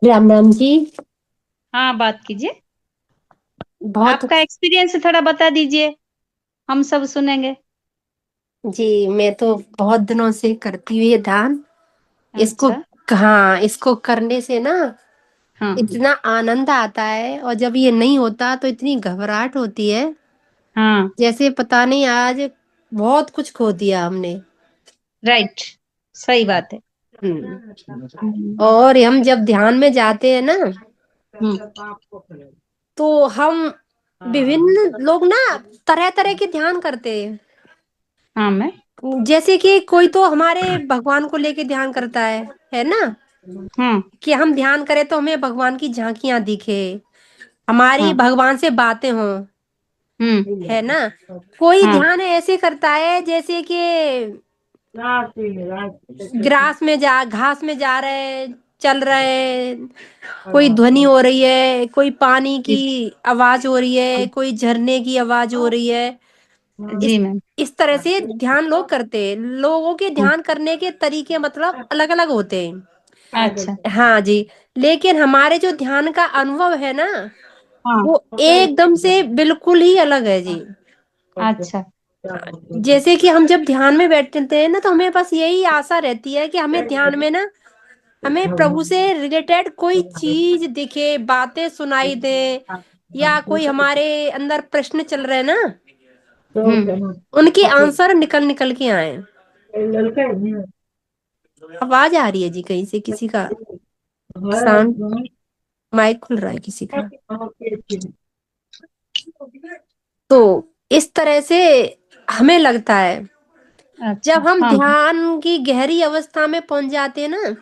राम राम जी। हाँ, बात कीजिए। बहुत। आपका एक्सपीरियंस थोड़ा बता दीजिए, हम सब सुनेंगे। जी, मैं तो बहुत दिनों से करती हुई है ध्यान। इसको, अच्छा। हाँ, इसको करने से ना हाँ। इतना आनंद आता है, और जब ये नहीं होता तो इतनी घबराहट होती है। हाँ। जैसे पता नहीं, आज बहुत कुछ खो दिया हमने। राइट। सही बात है। हम्म। हम्म। और हम जब ध्यान में जाते हैं ना, हम्म। तो हम विभिन्न लोग ना तरह तरह के ध्यान करते हैं। हाँ मैं। जैसे कि कोई तो हमारे भगवान को लेके ध्यान करता है ना, हाँ। कि हम ध्यान करें तो हमें भगवान की झांकियां दिखे, हमारी हाँ। भगवान से बातें हों, हम्म। है ना। कोई हाँ। ध्यान ऐसे करता है जैसे कि ग्रास में जा घास में जा रहे हैं, चल रहे हैं, कोई ध्वनि हो रही है, कोई पानी की जी। आवाज हो रही है, कोई झरने की आवाज हो रही है। जी इस मैम। इस तरह से ध्यान लोग करते हैं। लोगों के हाँ। ध्यान करने के तरीके मतलब अलग अलग होते अच्छा। हैं। हाँ जी। लेकिन हमारे जो ध्यान का अनुभव है ना, हाँ। वो एकदम से बिल्कुल ही अलग है जी। अच्छा। जैसे कि हम जब ध्यान में बैठते हैं ना, तो हमें बस यही आशा रहती है कि हमें ध्यान में ना, हमें प्रभु से रिलेटेड कोई चीज दिखे, बातें सुनाई दे, या कोई हमारे अंदर प्रश्न चल रहे हैं ना, उनके आंसर निकल निकल के आए। आवाज आ रही है जी कहीं से, किसी का साउंड, माइक खुल रहा है किसी का। तो इस तरह से हमें लगता है, अच्छा। जब हम हाँ। ध्यान की गहरी अवस्था में पहुंच जाते हैं ना,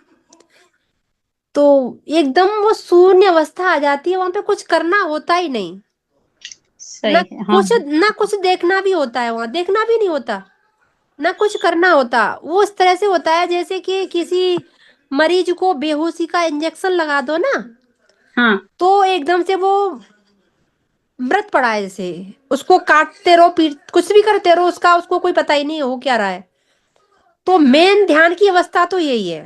तो एकदम वो शून्य अवस्था आ जाती है। वहां पे कुछ करना होता ही नहीं, सही है। हाँ। ना कुछ देखना भी होता है, वहां देखना भी नहीं होता, ना कुछ करना होता। वो इस तरह से होता है जैसे कि किसी मरीज को बेहोशी का इंजेक्शन लगा दो ना, हाँ। तो एकदम से वो मृत पड़ा है। जैसे उसको काटते रहो, पीट कुछ भी करते रहो, उसका उसको कोई पता ही नहीं हो क्या रहा है। तो मेन ध्यान की अवस्था तो यही है।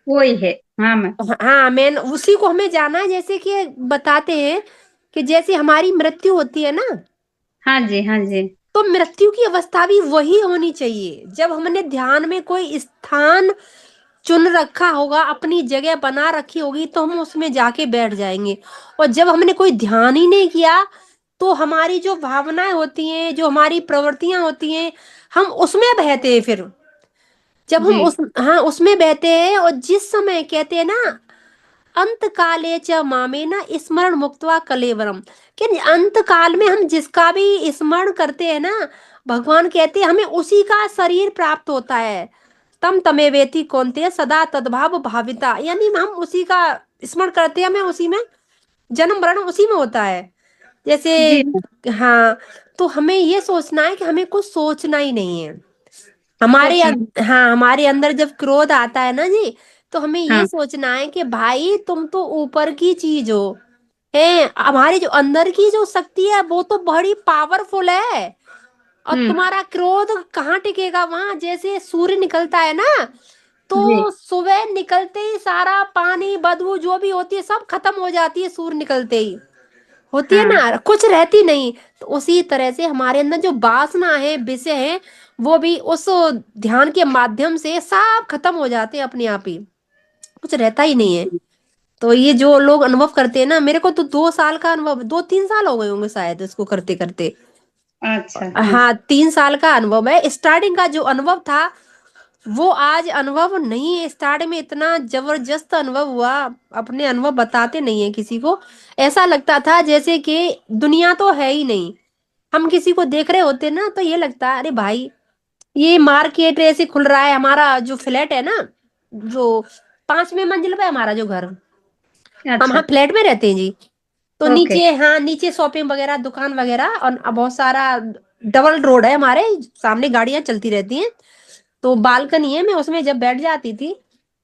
वही है। हाँ मैम। हाँ, मेन उसी को हमें जाना है। जैसे कि बताते हैं कि जैसे हमारी मृत्यु होती है ना, हाँ जी। हाँ जी। तो मृत्यु की अवस्था भी वही होनी चाहिए। जब हमने ध्यान में कोई स्थान चुन रखा होगा, अपनी जगह बना रखी होगी, तो हम उसमें जाके बैठ जाएंगे। और जब हमने कोई ध्यान ही नहीं किया, तो हमारी जो भावनाएं होती हैं, जो हमारी प्रवृत्तियां होती हैं, हम उसमें बहते हैं। फिर जब हम जी। उस, हाँ, उसमें बहते हैं। और जिस समय कहते हैं ना, अंत काले च मामेन स्मरण मुक्त्वा कलेवरम, कि अंत काल में हम जिसका भी स्मरण करते हैं ना, भगवान कहते हैं हमें उसी का शरीर प्राप्त होता है। तम तमेवेति कौन्तेय सदा तद्भाव भाविता, यानी हम उसी का स्मरण करते हैं, हमें उसी में जन्म मरण उसी में होता है। जैसे, जी। हाँ, तो हमें ये सोचना है कि हमें कुछ सोचना ही नहीं है। हमारे सोचना। हाँ, हमारे अंदर जब क्रोध आता है ना जी, तो हमें ये हाँ। सोचना है कि भाई तुम तो ऊपर की चीज हो, है। हमारी जो अंदर की जो शक्ति है वो तो बड़ी पावरफुल है। और हम्म। तुम्हारा क्रोध कहाँ टिकेगा वहां। जैसे सूर्य निकलता है ना, जी। तो सुबह निकलते ही सारा पानी बदबू जो भी होती है सब खत्म हो जाती है। सूर्य निकलते ही होती है हाँ। ना, कुछ रहती नहीं। तो उसी तरह से हमारे अंदर जो वासना है, विषय है, वो भी उस ध्यान के माध्यम से सब खत्म हो जाते हैं अपने आप ही, कुछ रहता ही नहीं है। तो ये जो लोग अनुभव करते हैं ना, मेरे को तो 2 साल का अनुभव, 2-3 साल हो गए होंगे शायद इसको करते करते। अच्छा। हाँ। हाँ, 3 साल का अनुभव है। स्टार्टिंग का जो अनुभव था, वो आज अनुभव नहीं है। स्टार्ट में इतना जबरदस्त अनुभव हुआ, अपने अनुभव बताते नहीं है किसी को। ऐसा लगता था जैसे कि दुनिया तो है ही नहीं। हम किसी को देख रहे होते ना, तो ये लगता है अरे भाई, ये मार्केट ऐसे खुल रहा है। हमारा जो फ्लैट है ना, जो 5वें मंजिल पे हमारा जो घर, हम हाँ अच्छा। फ्लैट में रहते हैं जी। तो ओके। नीचे, हाँ, नीचे शॉपिंग वगैरह, दुकान वगैरह, और बहुत सारा डबल रोड है हमारे सामने, गाड़ियां चलती रहती हैं। तो बालकनी है, मैं उसमें जब बैठ जाती थी,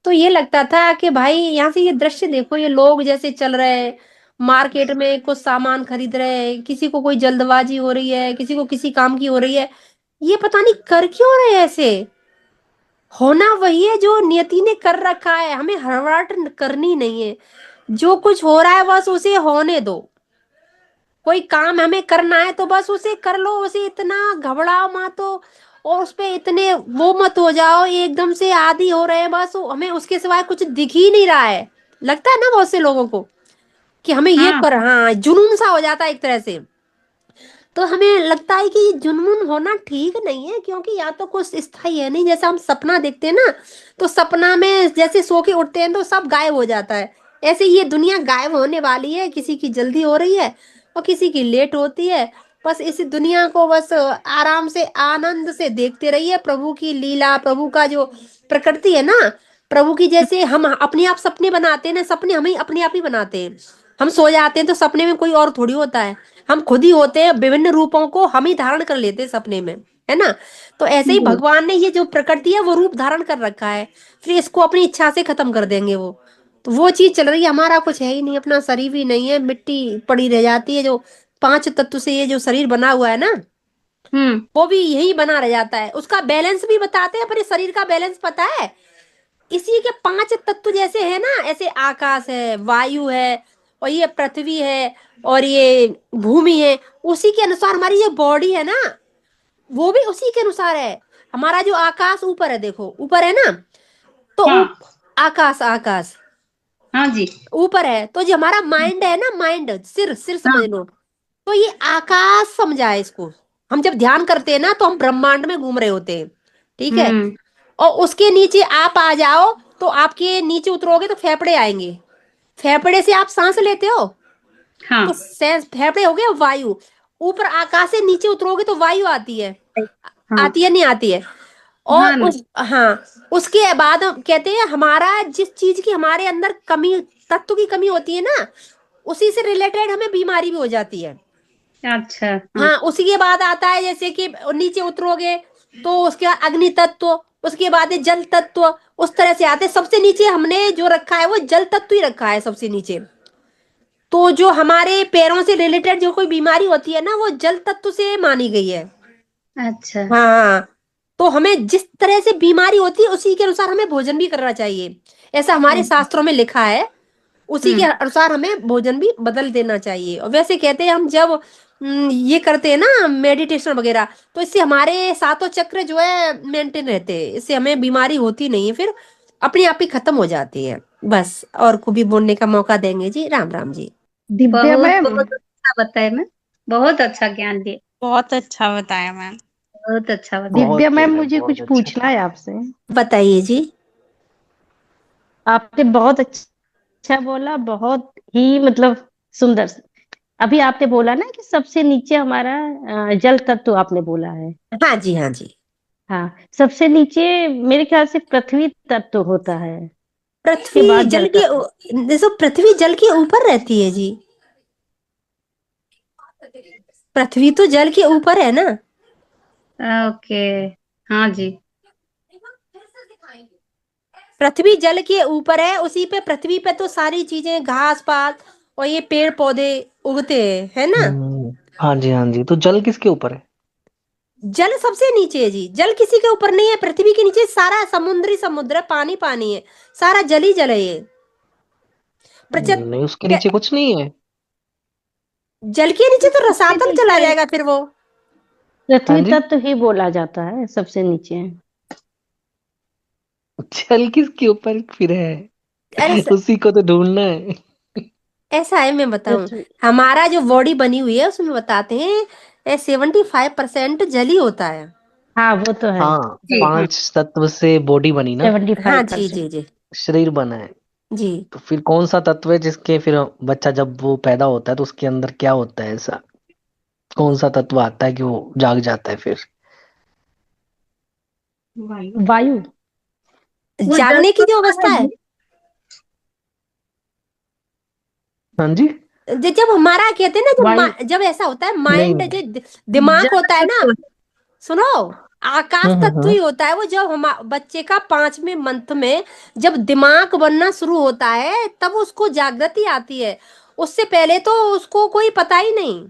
तो ये लगता था कि भाई यहाँ से ये दृश्य देखो, ये लोग जैसे चल रहे हैं, मार्केट में कुछ सामान खरीद रहे हैं, किसी को कोई जल्दबाजी हो रही है, किसी को किसी काम की हो रही है। ये पता नहीं कर क्यों रहे हैं ऐसे। होना वही है जो नियति ने कर रखा है, हमें हड़बड़ाहट करनी नहीं है। जो कुछ हो रहा है बस उसे होने दो। कोई काम हमें करना है तो बस उसे कर लो, उसे इतना घबराओ मत हो, और उस पे इतने वो मत हो जाओ एकदम से आदी हो रहे हैं, बस हमें उसके सिवाय कुछ दिख ही नहीं रहा है। लगता है ना बहुत से लोगों को कि हमें ये हाँ कर, हाँ जुनून सा हो जाता है एक तरह से। तो हमें लगता है कि ये जुनून होना ठीक नहीं है, क्योंकि या तो कुछ स्थायी है नहीं, जैसा हम सपना देखते हैं ना, तो सपना में जैसे सो के उठते हैं तो सब गायब हो जाता है। ऐसे ये दुनिया गायब होने वाली है, किसी की जल्दी हो रही है और किसी की लेट होती है। बस इस दुनिया को बस आराम से आनंद से देखते रहिए, प्रभु की लीला, प्रभु का जो प्रकृति है ना, प्रभु की, जैसे हम अपने आप सपने बनाते हैं ना, सपने हमें अपने आप ही बनाते हैं। हम सो जाते हैं तो सपने में कोई और थोड़ी होता है, हम खुद ही होते हैं, विभिन्न रूपों को हम ही धारण कर लेते हैं सपने में, है ना। तो ऐसे ही जी। भगवान ने ये जो प्रकृति है वो रूप धारण कर रखा है, फिर इसको अपनी इच्छा से खत्म कर देंगे वो। तो वो चीज चल रही है, हमारा कुछ है ही नहीं, अपना शरीर भी नहीं है, मिट्टी पड़ी रह जाती है, जो पांच तत्व से ये जो शरीर बना हुआ है ना, हम्म। वो भी यही बना रह जाता है। उसका बैलेंस भी बताते हैं, अपने शरीर का बैलेंस पता है, इसी के पांच तत्व जैसे है ना, ऐसे आकाश है, वायु है, और ये पृथ्वी है, और ये भूमि है, उसी के अनुसार हमारी जो बॉडी है ना, वो भी उसी के अनुसार है। हमारा जो आकाश ऊपर है, देखो ऊपर है ना, तो हाँ आकाश, आकाश हाँ जी। ऊपर है, तो जो हमारा माइंड है ना, माइंड, सिर, सिर समझ हाँ। लो, तो ये आकाश समझा है इसको। हम जब ध्यान करते हैं ना तो हम ब्रह्मांड में घूम रहे होते हैं, ठीक है। हम्म। और उसके नीचे आप आ जाओ, तो आपके नीचे उतरोगे तो फेफड़े आएंगे, फेफड़े से आप सांस लेते हो, हाँ तो फेफड़े हो गए वायु। ऊपर आकाश से नीचे उतरोगे तो वायु आती है, हाँ आती है नहीं आती है। और हाँ ना। उस, हाँ, उसके बाद हम कहते हैं हमारा जिस चीज की हमारे अंदर कमी, तत्व की कमी होती है ना, उसी से रिलेटेड हमें बीमारी भी हो जाती है। अच्छा। हाँ। हाँ, उसी के बाद आता है जैसे कि नीचे उतरोगे तो उसके बाद अग्नि तत्व, उसके बाद है जल तत्व, उस तरह से आते हैं। सबसे नीचे हमने जो रखा है वो जल तत्व ही रखा है सबसे नीचे। तो जो हमारे पैरों से रिलेटेड जो कोई बीमारी होती है ना, वो जल तत्व से मानी गई है। अच्छा। हाँ हाँ। तो हमें जिस तरह से बीमारी होती है उसी के अनुसार हमें भोजन भी करना चाहिए, ऐसा हमारे शास्त्रों में लिखा है। उसी के हम्म। अनुसार हमें भोजन भी बदल देना चाहिए। और वैसे कहते हैं हम जब ये करते हैं ना मेडिटेशन वगैरह, तो इससे हमारे सातों चक्र जो है मेंटेन रहते हैं, इससे हमें बीमारी होती नहीं है, फिर अपने आप ही खत्म हो जाती है। बस, और को भी बोलने का मौका देंगे जी। राम राम जी। दिव्या बहुत मैम। बहुत अच्छा बताया मैम। बहुत अच्छा ज्ञान दिए। बहुत अच्छा बताया मैम। बहुत अच्छा बताया। दिव्या बहुत मैम, प्यारा, मुझे बहुत कुछ अच्छा। पूछना है आपसे। बताइए जी। आपने बहुत अच्छा बोला, बहुत ही मतलब सुंदर। अभी आपने बोला ना कि सबसे नीचे हमारा जल तत्व आपने बोला है। हाँ जी, हाँ जी। हाँ, सबसे नीचे मेरे ख्याल से पृथ्वी तत्व होता है, उसके पृथ्वी बाद जल जल के तत्व। देखो, पृथ्वी जल के ऊपर रहती है जी, पृथ्वी तो जल के ऊपर है ना। ओके। हाँ जी। पृथ्वी जल के ऊपर है, उसी पे, पृथ्वी पे तो सारी चीजें, घास पात और ये पेड़ पौधे उगते हैं, है ना। हाँ जी, हाँ जी। तो जल किसके ऊपर है? जल सबसे नीचे है जी, जल किसी के ऊपर नहीं है। पृथ्वी के नीचे सारा समुद्री समुद्र है, पानी पानी है, सारा जल ही जल है ये। प्रचत नहीं, उसके नीचे कुछ नहीं है। जल के नीचे तो सबसे रसातल चला नीचे जाएगा फिर वो। हाँ पृथ्वी जी। तत्व ही बोला जाता है सबसे नीचे। जल किसके ऊपर फिर अरे है? उसी को तो ढूंढना है। ऐसा है, मैं बताऊं, पृथ्वी। हमारा जो बॉडी बनी हुई है उसमें बताते हैं 75% जल ही होता है। हाँ, वो तो है। हाँ, जी। हाँ। 5 तत्व से बॉडी बनी ना, 75%। हाँ जी जी जी शरीर बना है। जी। तो फिर कौन सा तत्व है जिसके फिर बच्चा जब वो पैदा होता है तो उसके अंदर क्या होता है ऐसा? कौन सा तत्व आता है कि वो जाग जाता है फिर? वायु। वायु। वो जल जागने की जो तत्व अवस्था है है, जी। हाँ जी। जब हमारा कहते हैं ना, जो वायु। जब ऐसा होता है नहीं। माइंड, जो दिमाग जल होता है ना, तत्व। सुनो, आकाश तत्व हम्म। ही होता है वो। जब हम बच्चे का 5वें मंथ में जब दिमाग बनना शुरू होता है तब उसको जागृति आती है, उससे पहले तो उसको कोई पता ही नहीं।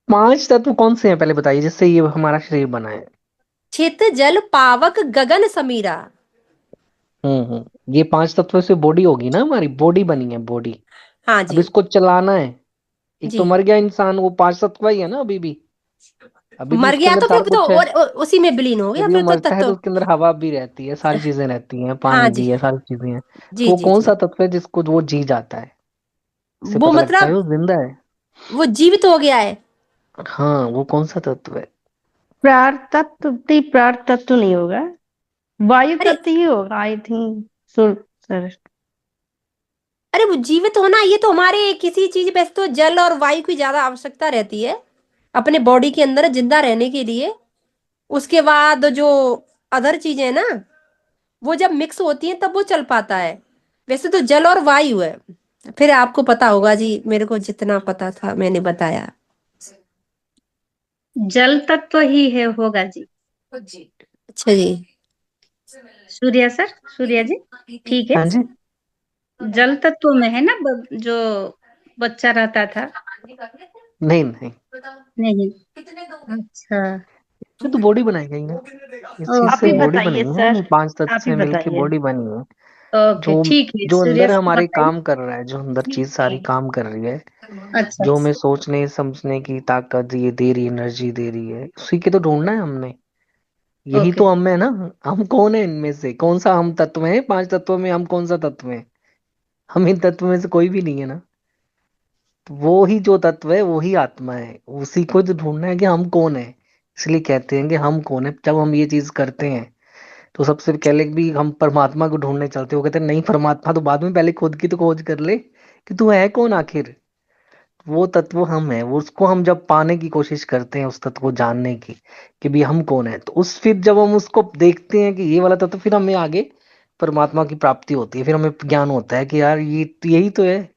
5 तत्व कौन से हैं पहले बताइए, जिससे ये हमारा शरीर बना है? चित जल पावक गगन समीरा। ये पांच तत्वों से बॉडी होगी ना, हमारी बॉडी बनी है बॉडी। हाँ अब जी। इसको चलाना है। एक जी। तो मर गया इंसान, वो पांच तत्व ही है ना अभी भी। अभी भी मर उसके गया अंदर तो सारा फिर तो कुछ है। उसी में विलीन हो गया जब ये फिर तो मरता है तो तत्व। उसके अंदर हवा भी रहती है, सारी चीजें रहती हैं, हाँ पानी जी। भी है, सारी चीजें हैं। जी तो वो जी कौन जी। सा तत्व है जिसको वो जी जाता है? इससे वो पता लगता है मतलब वो जिंदा है। वो जीवित हो गया है। हाँ, वो कौन सा तत्व है? प्राण तत्व नहीं, प्राण तत्व नहीं होगा, वायु अरे तत्व ही होगा आई थिंक। सर। अरे वो जीवित होना, ये तो हमारे किसी चीज पे तो जल और वायु की ज्यादा आवश्यकता रहती है अपने बॉडी के अंदर जिंदा रहने के लिए। उसके बाद जो अदर चीजें हैं ना, वो जब मिक्स होती हैं तब वो चल पाता है। वैसे तो जल और वायु है। फिर आपको पता होगा जी, मेरे को जितना पता था मैंने बताया। जल तत्व ही है होगा जी। अच्छा जी। सूर्या सर, सूर्या जी, ठीक है। हाँ जी। जल तत्व में है ना जो बच्चा रहता था। नहीं नहीं, नहीं। अच्छा। ये तो बॉडी बनाई गई ना, इस चीज आप से ही ओके। बॉडी बताइए बनी है, सर, हम पांच तत्व आप ही से मिलके बताइए। बॉडी बनी है। ओके, जो ठीक है, जो सूर्या अंदर सर हमारे बताइए। काम कर रहा है, जो अंदर चीज सारी काम कर रही है, अच्छा जो हमें अच्छा। सोचने समझने की ताकत ये दे रही, एनर्जी दे रही है, उसी के तो ढूंढना है हमने। यही ओके। तो हम है ना। हम कौन है इनमें से, कौन सा हम तत्व है पांच तत्वों में, हम कौन सा तत्व है? हम इन तत्वों में से कोई भी नहीं है ना। तो वो ही जो तत्व है वो ही आत्मा है, उसी को तो ढूंढना है कि हम कौन है। इसलिए कहते हैं कि हम कौन है। जब हम ये चीज करते हैं तो सबसे पहले भी हम परमात्मा को ढूंढने चलते हैं। वो कहते हैं नहीं, परमात्मा तो बाद में, पहले खुद की तो खोज कर ले कि तू है कौन आखिर। वो तत्व हम है, वो उसको हम जब पाने की कोशिश करते हैं, उस तत्व को जानने की कि भी हम कौन है, तो उस फिर जब हम उसको देखते हैं कि ये वाला तत्व, फिर हमें आगे परमात्मा की प्राप्ति होती है। फिर हमें ज्ञान होता है कि यार यही तो है।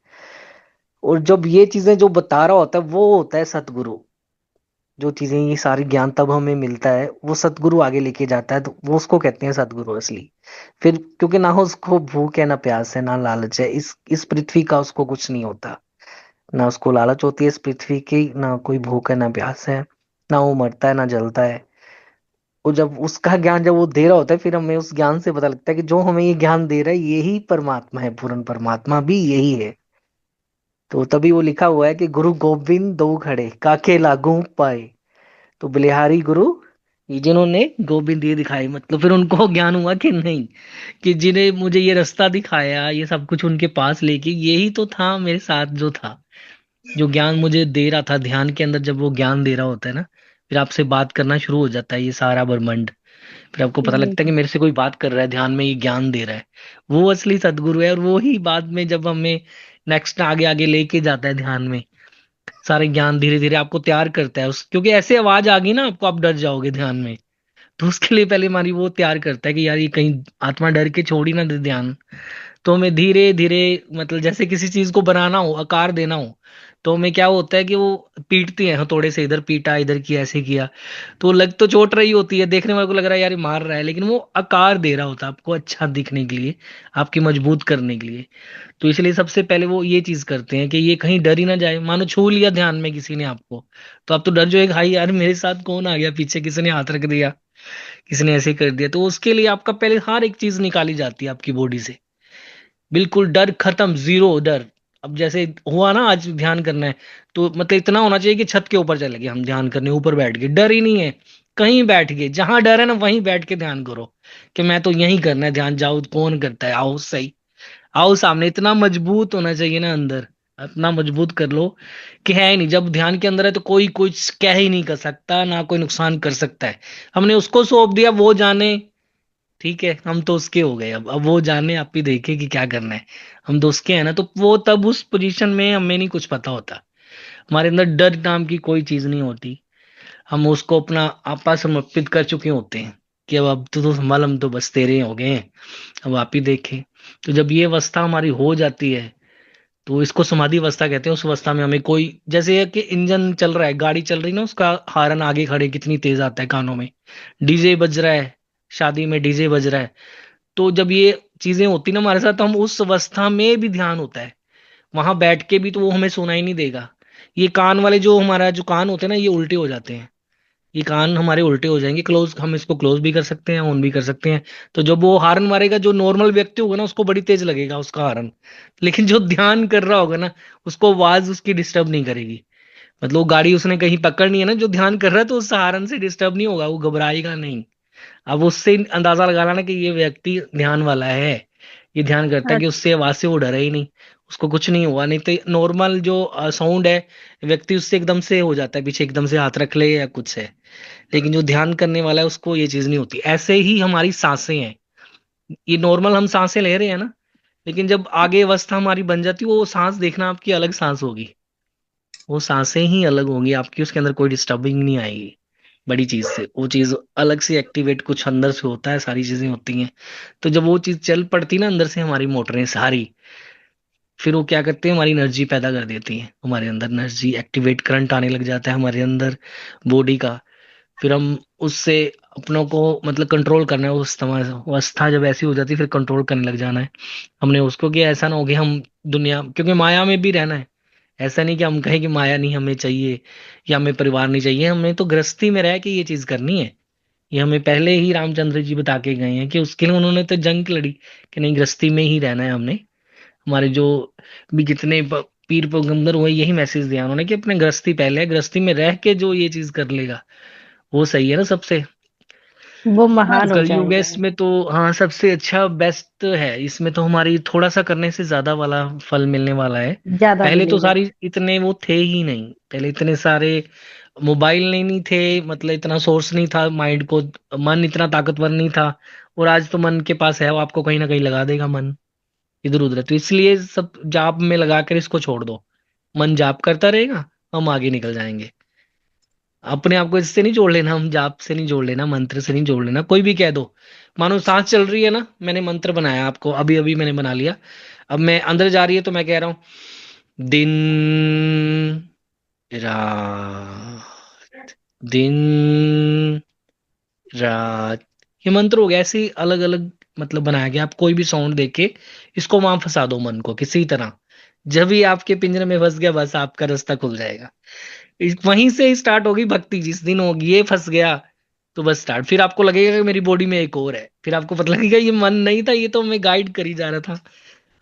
और जब ये चीजें जो बता रहा होता है वो होता है सतगुरु। जो चीजें ये सारी ज्ञान तब हमें मिलता है, वो सतगुरु आगे लेके जाता है, तो वो उसको कहते हैं सतगुरु असली। फिर क्योंकि ना उसको भूख है, ना प्यास है, ना लालच है, इस पृथ्वी का उसको कुछ नहीं होता। ना उसको लालच होती है इस पृथ्वी की, ना कोई भूख है, ना प्यास है, ना वो मरता है, ना जलता है। वो जब उसका ज्ञान जब वो दे रहा होता है, फिर हमें उस ज्ञान से पता लगता है कि जो हमें ये ज्ञान दे रहा है यही परमात्मा है, पूर्ण परमात्मा भी यही है। तो तभी वो लिखा हुआ है कि गुरु गोविंद दो खड़े काके लागू पाए। तो बलिहारी गुरु, ये जिन्होंने गोविंद ये दिखाई, मतलब फिर उनको ज्ञान हुआ कि नहीं, कि जिन्हें मुझे ये रास्ता दिखाया, ये सब कुछ उनके पास लेके, यही तो था मेरे साथ जो था, जो ज्ञान मुझे दे रहा था ध्यान के अंदर। जब वो ज्ञान दे रहा होता है ना, फिर आपसे बात करना शुरू हो जाता है ये सारा ब्रह्मांड। फिर आपको पता लगता है कि मेरे से कोई बात कर रहा है ध्यान में, ये ज्ञान दे रहा है। वो असली सदगुरु है। और वो ही बाद में जब हमें नेक्स्ट आगे आगे लेके जाता है ध्यान में, सारे ज्ञान धीरे धीरे आपको तैयार करता है। उस क्योंकि ऐसे आवाज आ गई ना आपको, आप डर जाओगे ध्यान में। तो उसके लिए पहले हमारी वो तैयार करता है कि यार ये कहीं आत्मा डर के छोड़ ही ना दे ध्यान। तो हमें धीरे धीरे, मतलब जैसे किसी चीज को बनाना हो, आकार देना हो, तो हमें क्या होता है कि वो पीटते हैं हथौड़े से, इधर पीटा, इधर किया, ऐसे किया। तो लग तो चोट रही होती है, देखने वाले को लग रहा है यार ये मार रहा है, लेकिन वो आकार दे रहा होता है आपको अच्छा दिखने के लिए, आपकी मजबूत करने के लिए। तो इसलिए सबसे पहले वो ये चीज करते हैं कि ये कहीं डर ही ना जाए। मानो छू लिया ध्यान में किसी ने आपको, तो आप तो डर जाओगे, हाई यार मेरे साथ कौन आ गया, पीछे किसी ने हाथ रख दिया, किसी ने ऐसे कर दिया। तो उसके लिए आपका पहले हर एक चीज निकाली जाती है आपकी बॉडी से, बिल्कुल डर खत्म, जीरो डर। अब जैसे हुआ ना आज ध्यान करना है, तो मतलब इतना होना चाहिए कि छत के ऊपर चले गए हम ध्यान करने, ऊपर बैठ गए, डर ही नहीं है। कहीं बैठ गए, जहां डर है ना वहीं बैठ के ध्यान करो कि मैं तो यहीं करना है ध्यान। जाओ कौन करता है, आओ सही, आओ सामने। इतना मजबूत होना चाहिए ना अंदर, इतना मजबूत कर लो कि है ही नहीं। जब ध्यान के अंदर है तो कोई कुछ कह ही नहीं कर सकता, ना कोई नुकसान कर सकता है। हमने उसको सौंप दिया, वो जाने। ठीक है, हम तो उसके हो गए। अब वो जाने, आप ही देखे कि क्या करना है। हम तो उसके हैं ना, तो वो तब उस पोजीशन में हमें नहीं कुछ पता होता। हमारे अंदर डर नाम की कोई चीज नहीं होती। हम उसको अपना आपा समर्पित कर चुके होते हैं कि अब तो संभाल, हम तो बस तेरे हो गए हैं, अब आप ही देखे। तो जब ये अवस्था हमारी हो जाती है, तो इसको समाधि अवस्था कहते हैं। उस अवस्था में हमें कोई, जैसे है कि इंजन चल रहा है, गाड़ी चल रही ना, उसका हॉर्न आगे खड़े कितनी तेज आता है कानों में, डीजे बज रहा है, शादी में डीजे बज रहा है। तो जब ये चीजें होती ना हमारे साथ, तो हम उस अवस्था में भी ध्यान होता है, वहां बैठ के भी तो वो हमें सुनाई नहीं देगा। ये कान वाले जो हमारा जो कान होते हैं ना, ये उल्टे हो जाते हैं, ये कान हमारे उल्टे हो जाएंगे, क्लोज, हम इसको क्लोज भी कर सकते हैं, ऑन भी कर सकते हैं। तो जब वो हार्न मारेगा, जो नॉर्मल व्यक्ति होगा ना उसको बड़ी तेज लगेगा उसका हार्न, लेकिन जो ध्यान कर रहा होगा ना उसको आवाज उसकी डिस्टर्ब नहीं करेगी। मतलब वो गाड़ी उसने कहीं पकड़नी है ना, जो ध्यान कर रहा है तो उस हार्न से डिस्टर्ब नहीं होगा, वो घबराएगा नहीं। अब उससे अंदाजा लगाना ना कि ये व्यक्ति ध्यान वाला है, ये ध्यान करता है, कि उससे आवाज से वो डरे ही नहीं, उसको कुछ नहीं हुआ। नहीं तो नॉर्मल जो साउंड है, व्यक्ति उससे एकदम से हो जाता है, पीछे एकदम से हाथ रख ले या कुछ है, लेकिन जो ध्यान करने वाला है उसको ये चीज नहीं होती। ऐसे ही हमारी सांसें हैं, ये नॉर्मल हम सांसें ले रहे हैं ना, लेकिन जब आगे अवस्था हमारी बन जाती है, वो सांस देखना आपकी अलग सांस होगी, वो सांसें ही अलग होंगी आपकी, उसके अंदर कोई डिस्टर्बिंग नहीं आएगी बड़ी चीज से, वो चीज अलग से एक्टिवेट कुछ अंदर से होता है, सारी चीजें होती हैं। तो जब वो चीज चल पड़ती ना अंदर से, हमारी मोटरें सारी, फिर वो क्या करते हैं, हमारी एनर्जी पैदा कर देती हैं, हमारे अंदर एनर्जी एक्टिवेट, करंट आने लग जाता है हमारे अंदर बॉडी का। फिर हम उससे अपनों को मतलब कंट्रोल करना है, उस समय अवस्था जब ऐसी हो जाती है फिर कंट्रोल करने लग जाना है हमने उसको, कि ऐसा ना हो कि हम दुनिया, क्योंकि माया में भी रहना है। ऐसा नहीं कि हम कहें कि माया नहीं हमें चाहिए या हमें परिवार नहीं चाहिए, हमें तो गृहस्थी में रह के ये चीज करनी है। ये हमें पहले ही रामचंद्र जी बता के गए हैं, कि उसके लिए उन्होंने तो जंग लड़ी कि नहीं, गृहस्थी में ही रहना है हमने। हमारे जो भी जितने पीर पैगंबर हुए, यही मैसेज दिया उन्होंने, कि अपने गृहस्थी पहले है, गृहस्थी में रह के जो ये चीज कर लेगा वो सही है ना सबसे। वो तो महान हो कलयुग है, जाएंगे। इसमें तो हाँ सबसे अच्छा बेस्ट है, इसमें तो हमारी थोड़ा सा करने से ज्यादा वाला फल मिलने वाला है। ज्यादा पहले तो मिलेगा। सारी इतने वो थे ही नहीं, पहले इतने सारे मोबाइल नहीं थे, मतलब इतना सोर्स नहीं था माइंड को, मन इतना ताकतवर नहीं था। और आज तो मन के पास है, वो आपको कहीं ना कहीं लगा देगा मन इधर उधर। तो इसलिए सब जाप में लगा कर इसको छोड़ दो, मन जाप करता रहेगा, हम आगे निकल जाएंगे। अपने आप को इससे नहीं जोड़ लेना, हम जाप से नहीं जोड़ लेना, मंत्र से नहीं जोड़ लेना। कोई भी कह दो, मानो सांस चल रही है ना, मैंने मंत्र बनाया आपको अभी अभी मैंने बना लिया, अब मैं अंदर जा रही है तो मैं कह रहा हूं दिन रात, दिन रात, ये मंत्र हो गया। ऐसे ही अलग अलग मतलब बनाया गया, आप कोई भी साउंड देके इसको वहां फंसा दो मन को किसी तरह, जब भी आपके पिंजरे में फंस गया बस आपका रास्ता खुल जाएगा। वहीं से स्टार्ट होगी भक्ति, जिस दिन होगी ये फंस गया तो बस स्टार्ट, फिर आपको लगेगा कि मेरी बॉडी में एक और है, फिर आपको पता लगेगा ये मन नहीं था, ये तो हमें गाइड करी जा रहा था,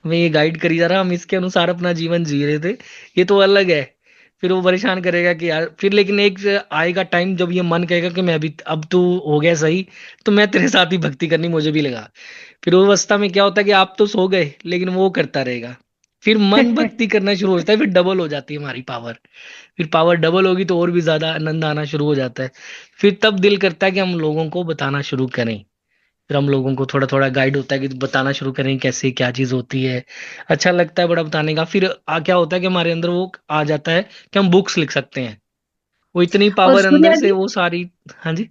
हमें ये गाइड करी जा रहा, हम इसके अनुसार अपना जीवन जी रहे थे, ये तो अलग है। फिर वो परेशान करेगा कि यार, फिर लेकिन एक आएगा टाइम जब ये मन कहेगा कि मैं अभी, अब तू हो गया सही, तो मैं तेरे साथ ही भक्ति करनी मुझे भी लगा। फिर वो अवस्था में क्या होता है कि आप तो सो गए लेकिन वो करता रहेगा, फिर मन भक्ति करना शुरू हो जाता है, फिर डबल हो जाती है हमारी पावर। फिर पावर डबल होगी तो और भी ज्यादा आनंद आना शुरू हो जाता है। फिर तब दिल करता है कि हम लोगों को बताना शुरू करें, फिर हम लोगों को थोड़ा थोड़ा गाइड होता है कि बताना शुरू करें कैसे क्या चीज होती है। अच्छा लगता है बड़ा बताने का। फिर क्या होता है कि हमारे अंदर वो आ जाता है कि हम बुक्स लिख सकते हैं, वो इतनी और पावर अंदर सूर्या से जी, वो सारी। हाँ जी।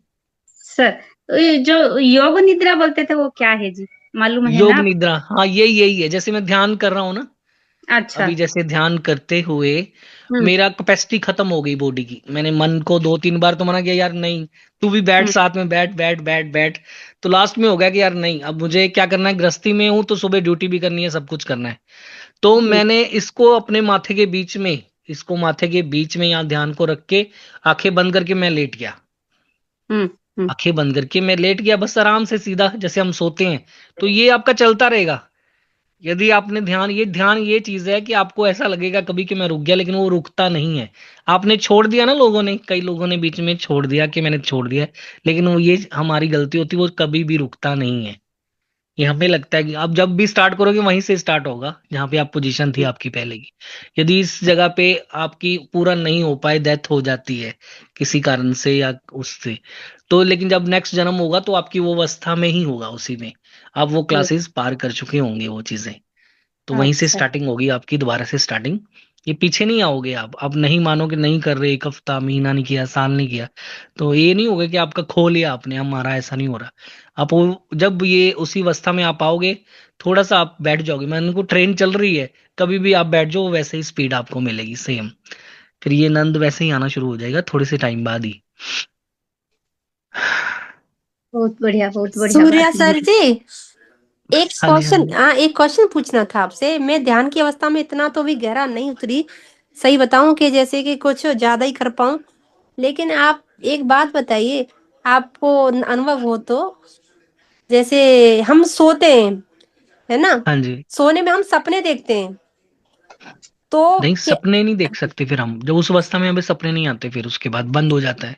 सर, तो ये जो योग निद्रा बोलते थे वो क्या है जी? मालूम है ना योग आपको? निद्रा, हाँ यही है, जैसे मैं ध्यान कर रहा हूँ ना, अच्छा। अभी जैसे ध्यान करते हुए हम्म। मेरा कैपेसिटी खत्म हो गई बॉडी की, मैंने मन को दो तीन बार तो मना किया, यार नहीं तू भी बैठ, हम्म। साथ में बैठ बैठ बैठ बैठ। तो लास्ट में हो गया कि यार नहीं, अब मुझे क्या करना है, गृहस्थी में हूं तो सुबह ड्यूटी भी करनी है, सब कुछ करना है। तो जी। मैंने इसको अपने माथे के बीच में, इसको माथे के बीच में यहाँ ध्यान को रख के आंखें बंद करके मैं लेट गया, हम्म। हम्म। आंखें बंद करके मैं लेट गया बस आराम से सीधा जैसे हम सोते हैं। तो ये आपका चलता रहेगा, यदि आपने ध्यान, ये ध्यान ये चीज है कि आपको ऐसा लगेगा कभी कि मैं रुक गया, लेकिन वो रुकता नहीं है। आपने छोड़ दिया ना, लोगों ने, कई लोगों ने बीच में छोड़ दिया कि मैंने छोड़ दिया है, लेकिन वो ये हमारी गलती होती है, वो कभी भी रुकता नहीं है। ये हमें लगता है कि आप जब भी स्टार्ट करोगे वहीं से स्टार्ट होगा जहां पे आप पोजीशन थी आपकी पहले की। यदि इस जगह पे आपकी पूरा नहीं हो पाए, डेथ हो जाती है किसी कारण से या उससे, तो लेकिन जब नेक्स्ट जन्म होगा तो आपकी वो अवस्था में ही होगा, उसी में आप वो जी। क्लासेस पार कर चुके होंगे वो चीजें। तो वहीं से अच्छा। स्टार्टिंग होगी आपकी, दोबारा से स्टार्टिंग। ये पीछे नहीं आओगे आप, अब नहीं मानो कि नहीं कर रहे, एक हफ्ता महीना नहीं किया, साल नहीं किया, तो ये नहीं होगा कि आपका खो लिया आपने, हमारा ऐसा नहीं हो रहा। आप वो जब ये उसी अवस्था में आप आओगे, थोड़ा सा आप बैठ जाओगे, मैं उनको ट्रेन चल रही है, कभी भी आप बैठ जाओ वैसे ही स्पीड आपको मिलेगी सेम, फिर ये नंद वैसे ही आना शुरू हो जाएगा थोड़े से टाइम बाद ही। बहुत बढ़िया सूर्या बात सर बोली। जी, एक हाँ जी, हाँ क्वेश्चन, जी। हाँ एक क्वेश्चन पूछना था आपसे। मैं ध्यान की अवस्था में इतना तो भी गहरा नहीं उतरी, सही बताऊं कि जैसे कि कुछ ज्यादा ही कर पाऊं। लेकिन आप एक बात बताइए, आपको अनुभव हो तो, जैसे हम सोते हैं, है ना, हाँ जी। सोने में हम सपने देखते हैं, तो नहीं, क्या, सपने नहीं देख सकते फिर हम, जब उस अवस्था में हमें सपने नहीं आते, फिर उसके बाद बंद हो जाता है।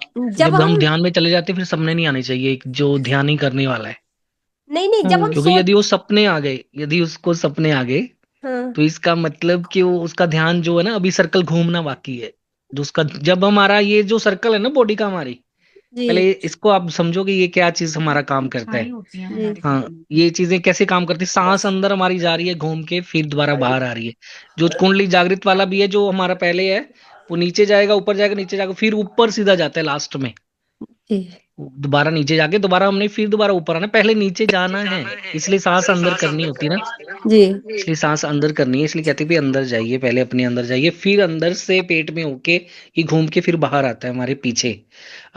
जब जब हम हम, ध्यान में चले जाते हैं फिर सपने नहीं आने चाहिए एक जो ध्यान ही करने वाला है। नहीं नहीं, जब हम क्योंकि सो, यदि वो सपने आ गए, यदि उसको सपने आ गए, हाँ, तो इसका मतलब कि वो उसका ध्यान जो है ना, अभी सर्कल घूमना बाकी है। जो उसका, जब हमारा ये जो सर्कल है ना बॉडी का हमारी, जी पहले इसको आप समझो कि ये क्या चीज हमारा काम करता है। जी हाँ, ये चीजें कैसे काम करती है, सांस अंदर हमारी जा रही है घूम के, फिर दोबारा बाहर आ रही है। जो कुंडली जागृत वाला भी है जो हमारा पहले है, वो नीचे जाएगा, ऊपर जाएगा, नीचे जाएगा, फिर ऊपर सीधा जाता है लास्ट में। जी दोबारा नीचे जाके दोबारा हमने फिर दोबारा ऊपर आना, पहले नीचे जाना है। इसलिए सांस अंदर करनी होती है ना, जी इसलिए सांस अंदर करनी है, इसलिए कहते हैं भी अंदर जाइए, पहले अपने अंदर जाइए, फिर अंदर से पेट में होके ये घूम के फिर बाहर आता है हमारे पीछे।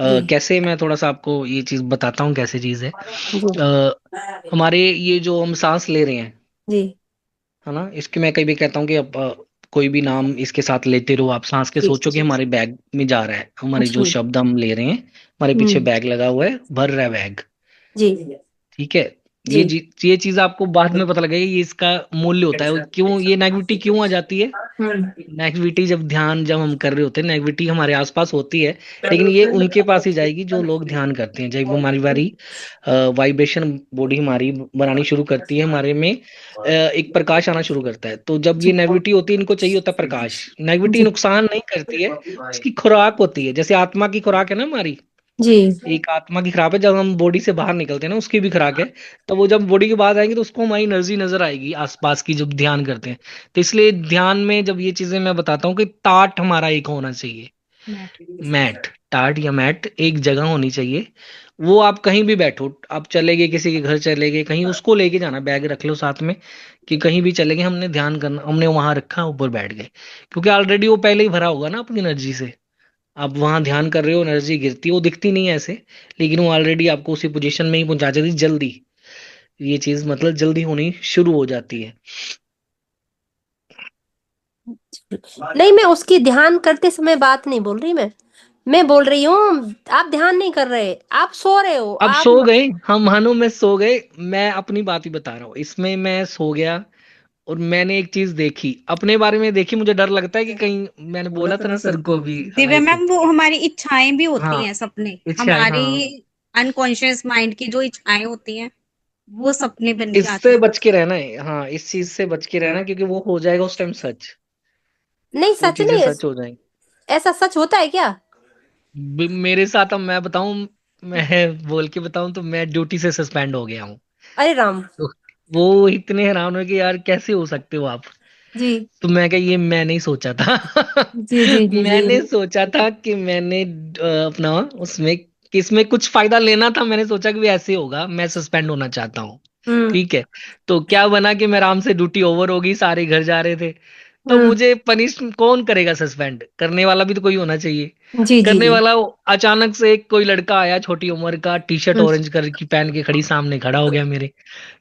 जी कैसे, मैं थोड़ा सा आपको ये चीज बताता हूँ कैसे चीज है। जी हमारे ये जो हम सांस ले रहे हैं, जी है ना, इसके मैं कई भी कहता हूँ कि अब कोई भी नाम इसके साथ लेते रहो आप, सांस के जी सोचो कि हमारे बैग में जा रहा है, हमारे जो जी, शब्द हम ले रहे हैं, हमारे पीछे हम्म, बैग लगा हुआ है, भर रहा है बैग। जी ठीक है। जी ये चीज आपको बाद में पता लगेगा, ये इसका मूल्य होता है, क्यों ये नेगेटिविटी क्यों आ जाती है। नेगेटिविटी, जब ध्यान जब हम कर रहे होते हैं, नेगेटिविटी हमारे आसपास होती है, लेकिन ये उनके पास ही जाएगी जो लोग ध्यान करते हैं। जब वो हमारी बारी वाइब्रेशन बॉडी हमारी बनानी शुरू करती है, हमारे में एक प्रकाश आना शुरू करता है, तो जब ये नेगेटिविटी होती है, इनको चाहिए होता है प्रकाश। नेगेटिविटी जी नुकसान नहीं करती है, इसकी खुराक होती है, जैसे आत्मा की खुराक है ना हमारी। जी एक आत्मा की खुराक है, जब हम बॉडी से बाहर निकलते हैं ना, उसकी भी खुराक है। तो वो जब बॉडी के बाहर आएंगे तो उसको हमारी एनर्जी नजर आएगी आसपास की, जब ध्यान करते हैं। तो इसलिए ध्यान में जब ये चीजें मैं बताता हूँ कि टाट हमारा एक होना चाहिए, मैट, टाट या मैट एक जगह होनी चाहिए। वो आप कहीं भी बैठो, आप चले गए किसी के घर, चले गए कहीं, उसको लेके जाना, बैग रख लो साथ में, कि कहीं भी चले गए, हमने ध्यान करना, हमने वहां रखा, ऊपर बैठ गए, क्योंकि ऑलरेडी वो पहले ही भरा होगा ना अपनी एनर्जी से। आप वहां ध्यान कर रहे हो, एनर्जी गिरती है, वो दिखती नहीं है ऐसे, लेकिन वो ऑलरेडी आपको उसी पोजीशन में ही पहुंचा देती है जल्दी। ये चीज मतलब जल्दी होनी शुरू हो जाती है। नहीं, मैं उसकी ध्यान करते समय बात नहीं बोल रही, मैं बोल रही हूँ आप ध्यान नहीं कर रहे, आप सो रहे हो अब आप। सो गए, हम मानो मैं सो गए, मैं अपनी बात ही बता रहा हूँ, इसमें मैं सो गया और मैंने एक चीज देखी, अपने बारे में देखी, मुझे डर लगता है कि कहीं, मैंने बोला था ना सर को भी दिव्या आए थे। मैम, वो हमारी इच्छाएं भी होती हाँ, हैं, सपने इच्छा है, हमारी हाँ। अनकॉन्शियस माइंड की जो इच्छाएं होती हैं, वो सपने बन के आती इससे हैं। बच के रहना है, हाँ, इस चीज से बच के रहना, क्योंकि वो हो जाएगा उस टाइम सच, नहीं, वो सच चीजें नहीं है, सच हो जाएंगी। ऐसा सच होता है क्या? मेरे साथ, अब मैं बताऊं, मैं बोल के बताऊं तो मैं ड्यूटी से सस्पेंड हो गया हूँ। अरे राम। तो वो इतने हैरान हुए कि यार कैसे हो सकते हो आप। जी तो मैं क्या, ये मैं नहीं सोचा था। जी जी जी जी मैंने सोचा था कि मैंने अपना उसमें, कि इसमें कुछ फायदा लेना था, मैंने सोचा कि भी ऐसे होगा, मैं सस्पेंड होना चाहता हूँ। हम्म ठीक है। तो क्या बना कि मैं आराम से, ड्यूटी ओवर होगी, सारे घर जा रहे थे, तो हम्म मुझे पनिश कौन करेगा, सस्पेंड करने वाला भी तो कोई होना चाहिए। जी जी करने जी वाला अचानक से एक कोई लड़का आया छोटी उम्र का, टी शर्ट हम्म ऑरेंज कलर की पहन के, खड़ी सामने खड़ा हो गया मेरे।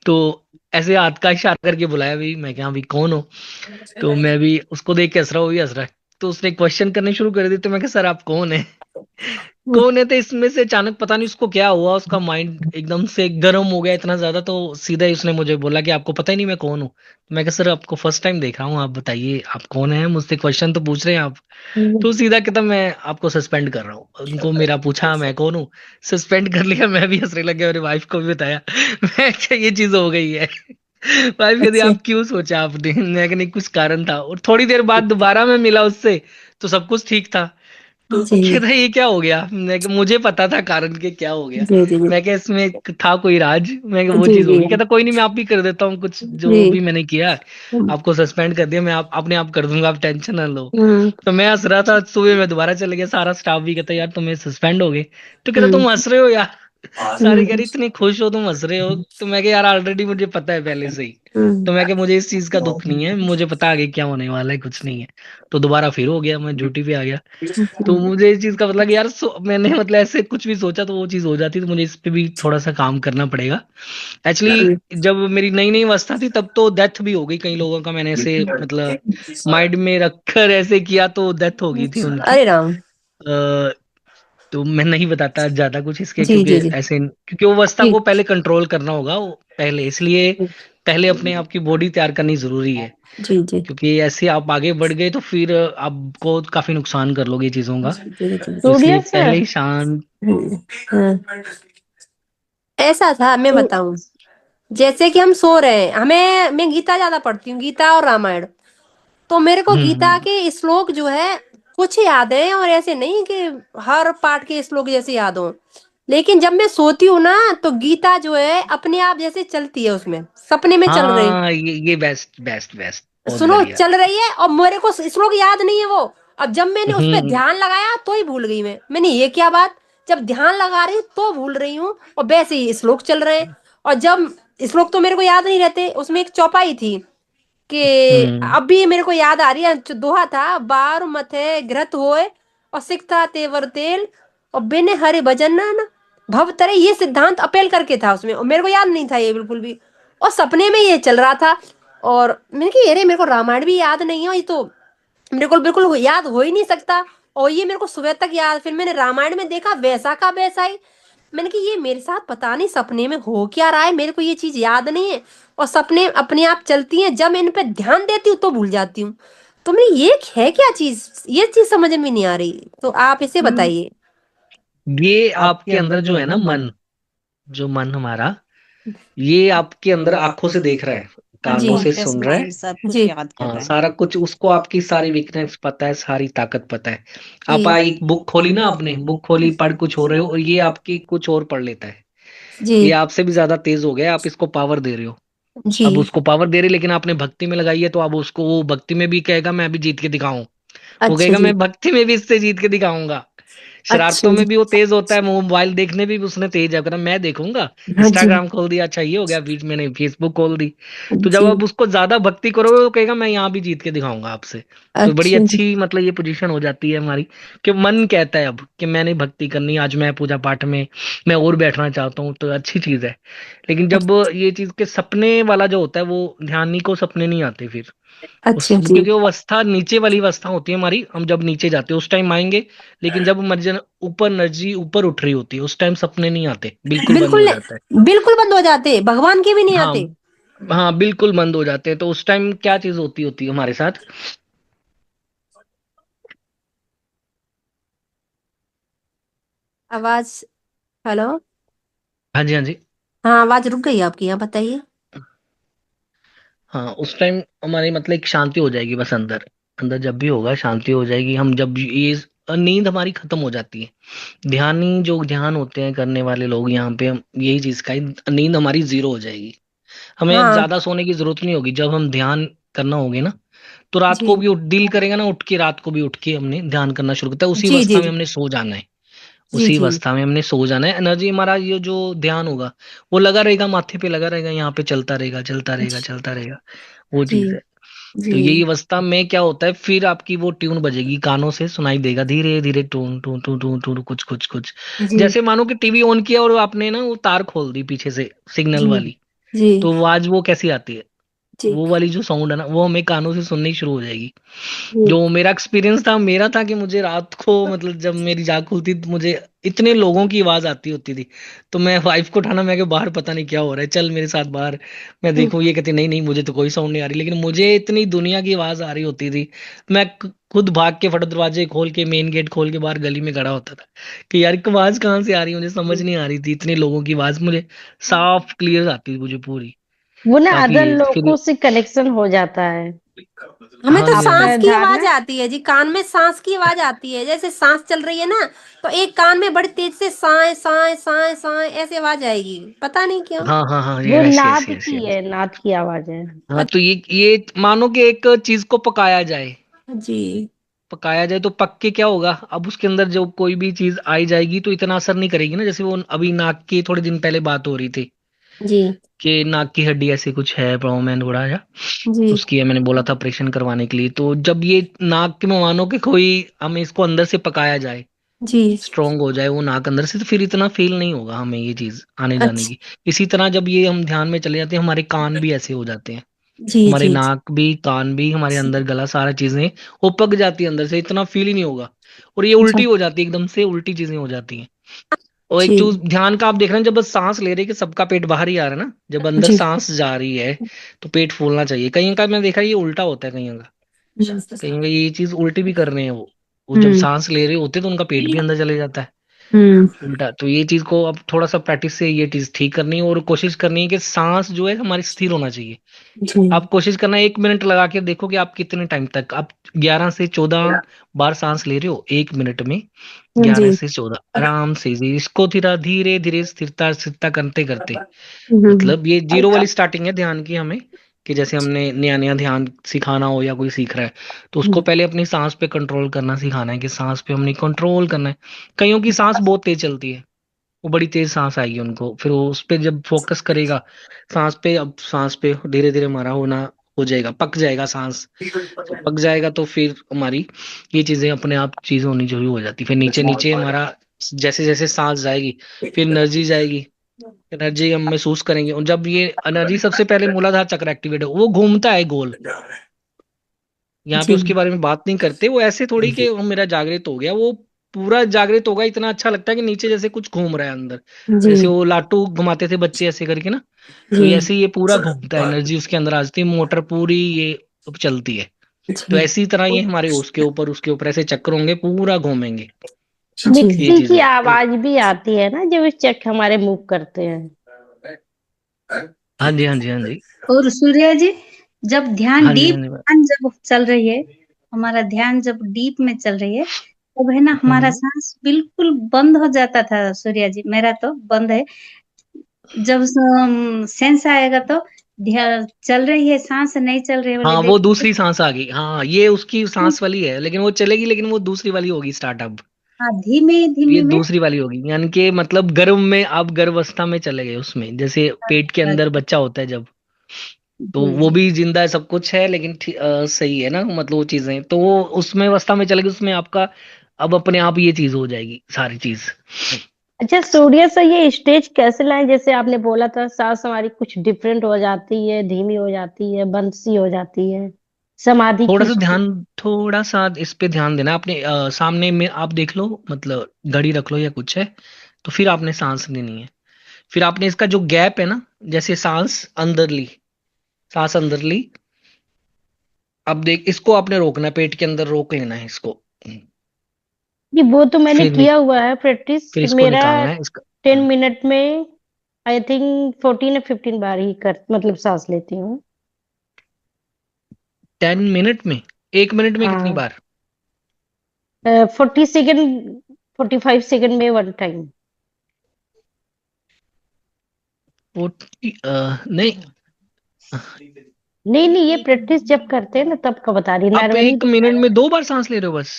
तो ऐसे हाथ का इशारा करके बुलाया, भी मैं क्या, भी कौन हो। तो मैं भी उसको देख के हंस रहा हूँ, वो भी हंस रहा है। तो उसने क्वेश्चन करने शुरू कर दिए, तो मैं कहा सर आप कौन है, कौन है। तो इसमें से अचानक पता नहीं उसको क्या हुआ, उसका माइंड एकदम से गर्म हो गया इतना ज्यादा, तो सीधा ही उसने मुझे बोला कि आपको पता ही नहीं मैं कौन हूँ। तो मैं कहा सर आपको फर्स्ट टाइम देख रहा हूँ, आप बताइए आप कौन है, मुझसे क्वेश्चन तो पूछ रहे हैं आप। हम्म, तो सीधा कहता मैं आपको सस्पेंड कर रहा हूँ। उनको मेरा पूछा मैं कौन हूँ, सस्पेंड कर लिया। मैं भी हंसने लग गया, मेरी वाइफ को भी बताया। मैं क्या, ये चीज हो गई है। वाइफ कहती अच्छा आप क्यों सोचा आपने, मैं कहा नहीं कुछ कारण था। और थोड़ी देर बाद दोबारा मैं मिला उससे, तो सब कुछ ठीक था। तो जी कहता ये क्या हो गया, मैं कहा मुझे पता था कारण के क्या हो गया। जी जी जी मैं क्या इसमें था कोई राज, मैं कहा वो जी चीज जी होगी। कहता कोई नहीं, मैं आप ही कर देता हूँ, कुछ जो जी भी मैंने किया, आपको सस्पेंड कर दिया, मैं आप अपने आप कर दूंगा, आप टेंशन ना लो। हम्म तो मैं हंस रहा था, सुबह मैं दोबारा चले गया, सारा स्टाफ भी कहता यार तुम्हें सस्पेंड हो गए। तो कहता हम्म तुम हंस रहे हो यार, सारे कह हम्म रहे इतने खुश हो, तुम हंस रहे हो। तो मैं कहा यार ऑलरेडी मुझे पता है पहले से ही। हम्म तो मैं कहा मुझे इस चीज का दुख नहीं है, मुझे पता आगे क्या होने वाला है, कुछ नहीं है। तो दोबारा फिर हो गया, मैं ड्यूटी पे आ गया। तो मुझे इस चीज का मतलब कि यार मैंने मतलब ऐसे कुछ भी सोचा तो वो चीज हो जाती, तो मुझे इस पे भी थोड़ा सा काम करना पड़ेगा। एक्चुअली जब मेरी नई नई अवस्था थी तब तो डेथ भी हो गई कई लोगों का, मैंने ऐसे मतलब माइंड में रखकर ऐसे किया तो डेथ हो गई थी उनकी। अरे राम। तो मैं नहीं बताता ज्यादा कुछ इसके, जी क्योंकि जी जी ऐसे, क्योंकि वो अवस्था जी को पहले कंट्रोल करना होगा वो पहले, इसलिए पहले अपने आप की बॉडी तैयार करनी जरूरी है। जी जी क्योंकि ऐसे आप आगे बढ़ गए तो फिर आपको काफी नुकसान कर लोगे ये चीजों का। जी जी जी तो सूर्य इसलिए पहले सर। ही शांत। हाँ। ऐसा था, मैं सू- बताऊं, जैसे कि हम सो रहे हैं, मैं गीता ज्यादा पढ़ती हूँ, गीता और रामायण। तो मेरे को गीता हम्म। के श्लोक जो है कुछ याद है, और ऐसे नहीं कि हर पाठ के श्लोक जैसे याद हो। लेकिन जब मैं सोती हूँ ना, तो गीता जो है अपने आप जैसे चलती है, उसमें सपने में चल रही, हाँ, ये बेस्ट बेस्ट बेस्ट, बहुत सुनो, बढ़िया। चल रही है, और मेरे को श्लोक याद नहीं है वो। अब जब मैंने उस पर हम्म ध्यान लगाया तो ही भूल गई मैंने ये क्या बात, जब ध्यान लगा रही हूँ तो भूल रही हूँ, और वैसे ही श्लोक चल रहे हैं। और जब श्लोक तो मेरे को याद नहीं रहते, उसमें एक चौपाई थी कि हम्म अभी मेरे को याद आ रही है, जो दोहा था, बार मथे घृत होए और सिकता तेवर तेल, और बिन हरि भजन न भव तरे, ये सिद्धांत अपेल करके था उसमें, और मेरे को याद नहीं था ये बिल्कुल भी, और सपने में ये चल रहा था। और मैंने कहा अरे मेरे को रामायण भी याद नहीं है, ये तो मेरे को बिल्कुल याद हो ही नहीं सकता। और ये मेरे को सुबह तक याद, फिर मैंने रामायण में देखा वैसा का वैसा ही। मैंने कि ये मेरे साथ पता नहीं सपने में हो क्या रहा है, मेरे को ये चीज याद नहीं है। और सपने अपने आप चलती हैं, जब इन पे ध्यान देती हूँ तो भूल जाती हूँ। तो मैंने ये है क्या चीज, ये चीज समझ में नहीं आ रही, तो आप इसे हम्म, बताइए। ये आपके अंदर जो है ना मन, जो मन हमारा, ये आपके अंदर आंखों से देख रहा है, जी कानों से सबकॉन्शियस सुन रहा है। माइंड सब कुछ जी याद कर हाँ, रहा है। सारा कुछ उसको, आपकी सारी वीकनेस पता है, सारी ताकत पता है। आप जी एक बुक खोली ना, आपने बुक खोली, पढ़ कुछ हो रहे हो, और ये आपकी कुछ और पढ़ लेता है। जी ये आपसे भी ज्यादा तेज हो गया, आप इसको पावर दे रहे हो। जी। अब उसको पावर दे रहे, लेकिन आपने भक्ति में लगाई है, तो अब उसको वो भक्ति में भी कहेगा मैं भी जीत के दिखाऊं। वो अच्छा कहेगा जी। मैं भक्ति में भी इससे जीत के दिखाऊंगा। अच्छा शरारतों जी। में भी वो तेज होता है, मोबाइल देखने भी उसने तेज है, कहना मैं देखूंगा। हाँ जी। इंस्टाग्राम खोल दिया, अच्छा ये हो गया, बीच में नहीं फेसबुक खोल दी। तो जब जी। आप उसको ज्यादा भक्ति करोगे, वो कहेगा मैं यहाँ भी जीत के दिखाऊंगा आपसे। तो बड़ी अच्छा जी। अच्छी, मतलब ये पोजीशन हो जाती है हमारी, कि मन कहता है अब कि मैंने भक्ति करनी, आज मैं पूजा पाठ में मैं और बैठना चाहता हूँ, तो अच्छी चीज है। लेकिन जब ये चीज के सपने वाला जो होता है, वो ध्यानी को सपने नहीं आते फिर। उस, अच्छा जी। क्योंकि वो अवस्था नीचे वाली अवस्था होती है हमारी, हम जब नीचे जाते हैं उस टाइम आएंगे। लेकिन जब मर्जन ऊपर एनर्जी ऊपर उठ रही होती है, उस टाइम सपने नहीं आते, बिल्कुल बंद बिल्कुल हो जाता है। नहीं, बिल्कुल बंद हो जाते, भगवान के भी नहीं हाँ आते। हाँ, बिल्कुल बंद हो जाते हैं। तो उस टाइम क्या चीज होती होती है हमारे साथ। आवाज, हेलो। हाँ जी, हाँ जी। हाँ, आवाज रुक गई आपकी, यहाँ बताइए। हाँ, उस टाइम हमारी मतलब एक शांति हो जाएगी, बस अंदर, अंदर जब भी होगा शांति हो जाएगी। हम जब ये नींद हमारी खत्म हो जाती है, ध्यानी जो ध्यान होते हैं करने वाले लोग यहाँ पे, यही चीज का ही, नींद हमारी जीरो हो जाएगी। हमें हाँ ज्यादा सोने की जरूरत नहीं होगी, जब हम ध्यान करना होगे ना, तो रात को जी भी दिल करेगा ना, उठ के रात को भी उठ के हमने ध्यान करना शुरू करता है, उसी जी जी अवस्था में जी हमने सो जाना है। जी उसी जी अवस्था में हमने सो जाना है, एनर्जी हमारा ये जो ध्यान होगा, वो लगा रहेगा, माथे पे लगा रहेगा, यहाँ पे चलता रहेगा चलता रहेगा चलता रहेगा। वो जी चीज है। जी तो यही अवस्था में क्या होता है, फिर आपकी वो ट्यून बजेगी, कानों से सुनाई देगा धीरे धीरे, टून टून टून टून टून, कुछ कुछ कुछ। जी जैसे मानो कि टीवी ऑन किया और आपने ना वो तार खोल दी पीछे से, सिग्नल जी वाली। जी तो वो आज वो कैसी आती है, जी वो वाली जो साउंड है ना, वो हमें कानों से सुननी शुरू हो जाएगी। जी जो मेरा एक्सपीरियंस था, मेरा था कि मुझे रात को, मतलब जब मेरी जाग खुलती तो मुझे इतने लोगों की आवाज आती होती थी। तो मैं वाइफ को उठाना, मैं कि बाहर पता नहीं क्या हो रहा है, चल मेरे साथ बाहर, मैं देखूं। ये कहती नहीं नहीं, मुझे तो कोई साउंड नहीं आ रही, लेकिन मुझे इतनी दुनिया की आवाज आ रही होती थी। मैं खुद भाग के फट दरवाजे खोल के, मेन गेट खोल के बाहर गली में खड़ा होता था, कि यार आवाज कहाँ से आ रही है, मुझे समझ नहीं आ रही थी, इतनी लोगों की आवाज मुझे साफ क्लियर आती थी, मुझे पूरी। वो ना काफी अदर फिर। लोगों से कनेक्शन हो जाता है। हमें हाँ तो जी, हाँ जी। सांस आपका की आवाज धारणा। आती है जी, कान में सांस की आवाज आती है, जैसे सांस चल रही है ना, तो एक कान में बड़ी तेज से साए साए साए साए ऐसे आवाज आएगी, पता नहीं क्यों। हाँ हाँ हाँ, ये वो वैसे नाद ऐसे ऐसे। की है, नाद की आवाज है। हाँ, तो ये मानो कि एक चीज को पकाया जाए, जी पकाया जाए तो पक के क्या होगा, अब उसके अंदर जो कोई भी चीज आई जाएगी तो इतना असर नहीं करेगी ना। जैसे वो अभी नाक की थोड़े दिन पहले बात हो रही थी, जी कि नाक की हड्डी ऐसे कुछ है, प्रॉब्लम है थोड़ा या, जी उसकी है, मैंने बोला था ऑपरेशन करवाने के लिए। तो जब ये नाक के में मानो कि कोई, हमें इसको अंदर से पकाया जाए, जी। स्ट्रोंग हो जाए वो नाक अंदर से, तो फिर इतना फील नहीं होगा हमें ये चीज आने जाने अच्छा की। इसी तरह जब ये हम ध्यान में चले जाते हैं, हमारे कान भी ऐसे हो जाते हैं। जी हमारे जी नाक भी, कान भी, हमारे अंदर गला, सारा चीजें वो पक जाती है अंदर से, इतना फील ही नहीं होगा। और ये उल्टी जी हो जाती है, एकदम से उल्टी चीजें हो जाती हैं। और एक जी चीज ध्यान का आप देख रहे हैं, जब बस सांस ले रहे हैं कि सबका पेट बाहर ही आ रहा है ना, जब अंदर जी सांस जा रही है तो पेट फूलना चाहिए। कहीं का मैं देखा ये उल्टा होता है, कहीं का, कहीं का ये चीज उल्टी भी कर रहे हैं वो जब हम्म सांस ले रहे होते तो उनका पेट भी अंदर चले जाता है हम्म उल्टा। तो ये चीज को अब थोड़ा सा प्रैक्टिस से ये चीज ठीक करनी है, और कोशिश करनी है कि सांस जो है हमारी स्थिर होना चाहिए। जी आप कोशिश करना 1 मिनट लगा के देखो कि आप कितने टाइम तक आप 11 से 14 बार सांस ले रहे हो 1 मिनट में। जी 11 से 14 आराम से जी, इसको धीरे धीरे धीरे स्थिरता स्थिरता करते करते, हम्म मतलब ये जीरो वाली स्टार्टिंग है ध्यान की हमें, कि जैसे हमने नया नया ध्यान सिखाना हो या कोई सीख रहा है तो उसको पहले अपनी सांस पे कंट्रोल करना सिखाना है, कि सांस पे हमने कंट्रोल करना है। कईयों की सांस बहुत तेज चलती है, वो बड़ी तेज सांस आएगी उनको, फिर वो उस पे जब फोकस करेगा सांस पे, अब सांस पे धीरे धीरे हमारा होना हो जाएगा, पक जाएगा सांस। तो पक जाएगा तो फिर हमारी ये चीजें अपने आप चीज होनी शुरू हो जाती, फिर नीचे नीचे हमारा जैसे जैसे सांस जाएगी फिर एनर्जी जाएगी, एनर्जी हम महसूस करेंगे। और जब ये एनर्जी सबसे पहले मूलाधार चक्र एक्टिवेट हो, वो घूमता है गोल, यहाँ पे जी उसके बारे में बात नहीं करते, वो ऐसे थोड़ी कि वो मेरा जागृत हो गया, वो पूरा जागृत होगा, इतना अच्छा लगता है कि नीचे जैसे कुछ घूम रहा है अंदर, जी जैसे वो लाटू घुमाते थे बच्चे ऐसे करके ना, तो ये जी ऐसे ही ये पूरा घूमता है, एनर्जी उसके अंदर आ जाती है, मोटर पूरी ये अब चलती है। तो जी ऐसी तरह ये हमारे उसके ऊपर ऐसे चक्र होंगे, पूरा घूमेंगे, ये जी मिक्सी चीज की है। आवाज भी आती है ना जब चक हमारे मूव करते हैं। हाँ जी, हाँ जी, हाँ जी, और सूर्या जी, जब हाँ जी, हाँ जी। ध्यान जब चल रही है, हमारा ध्यान जब डीप में चल रही है, तब है ना हमारा हम्म। सांस बिल्कुल बंद हो जाता था सूर्या जी, मेरा तो बंद है। जब सेंस आएगा तो ध्यान चल रही है, सांस नहीं चल रही है बोले हाँ वो देखो। दूसरी सांस आ गई, हाँ ये उसकी सांस वाली है, लेकिन वो चलेगी, लेकिन वो दूसरी वाली होगी स्टार्टअप। हाँ, धीमे ये धीमे में। दूसरी वाली होगी, यानी कि मतलब गर्भ में आप गर्भावस्था में चले गए, उसमें जैसे पेट के अंदर बच्चा होता है जब, तो जी वो जी। भी जिंदा है, सब कुछ है, लेकिन सही है ना, मतलब वो चीजें तो वो उसमें अवस्था में चले गई, उसमें आपका अब अपने आप ये चीज हो जाएगी सारी चीज। अच्छा सूर्य से ये स्टेज कैसे लाएं, जैसे आपने बोला था सांस हमारी कुछ डिफरेंट हो जाती है, धीमी हो जाती है, बंद सी हो जाती है, समाधि थोड़ा की सा स्टेज। ध्यान, थोड़ा सा इस पे ध्यान देना अपने सामने में आप देख लो, मतलब घड़ी रख लो या कुछ है, तो फिर आपने सांस लेनी है, फिर आपने इसका जो गैप है ना, जैसे सांस अंदर ली, अब देख इसको आपने रोकना है, पेट के अंदर रोक लेना है इसको, ये वो तो मैंने फिर किया हुआ है प्रैक्टिस, फिर इसको मेरा निकालना है इसका। 10 मिनट में आई थिंक 14 या 15 बार ही कर मतलब सांस लेती हूँ। 10 मिनट में, 1 मिनट में कितनी हाँ, बार? 40 सेकेंड, 45 सेकेंड में 1 टाइम। नहीं, नहीं नहीं, ये प्रैक्टिस जब करते हैं ना तब का बता रही, आप नॉर्मली एक तो मिनट में 2 बार सांस ले रहे हो बस?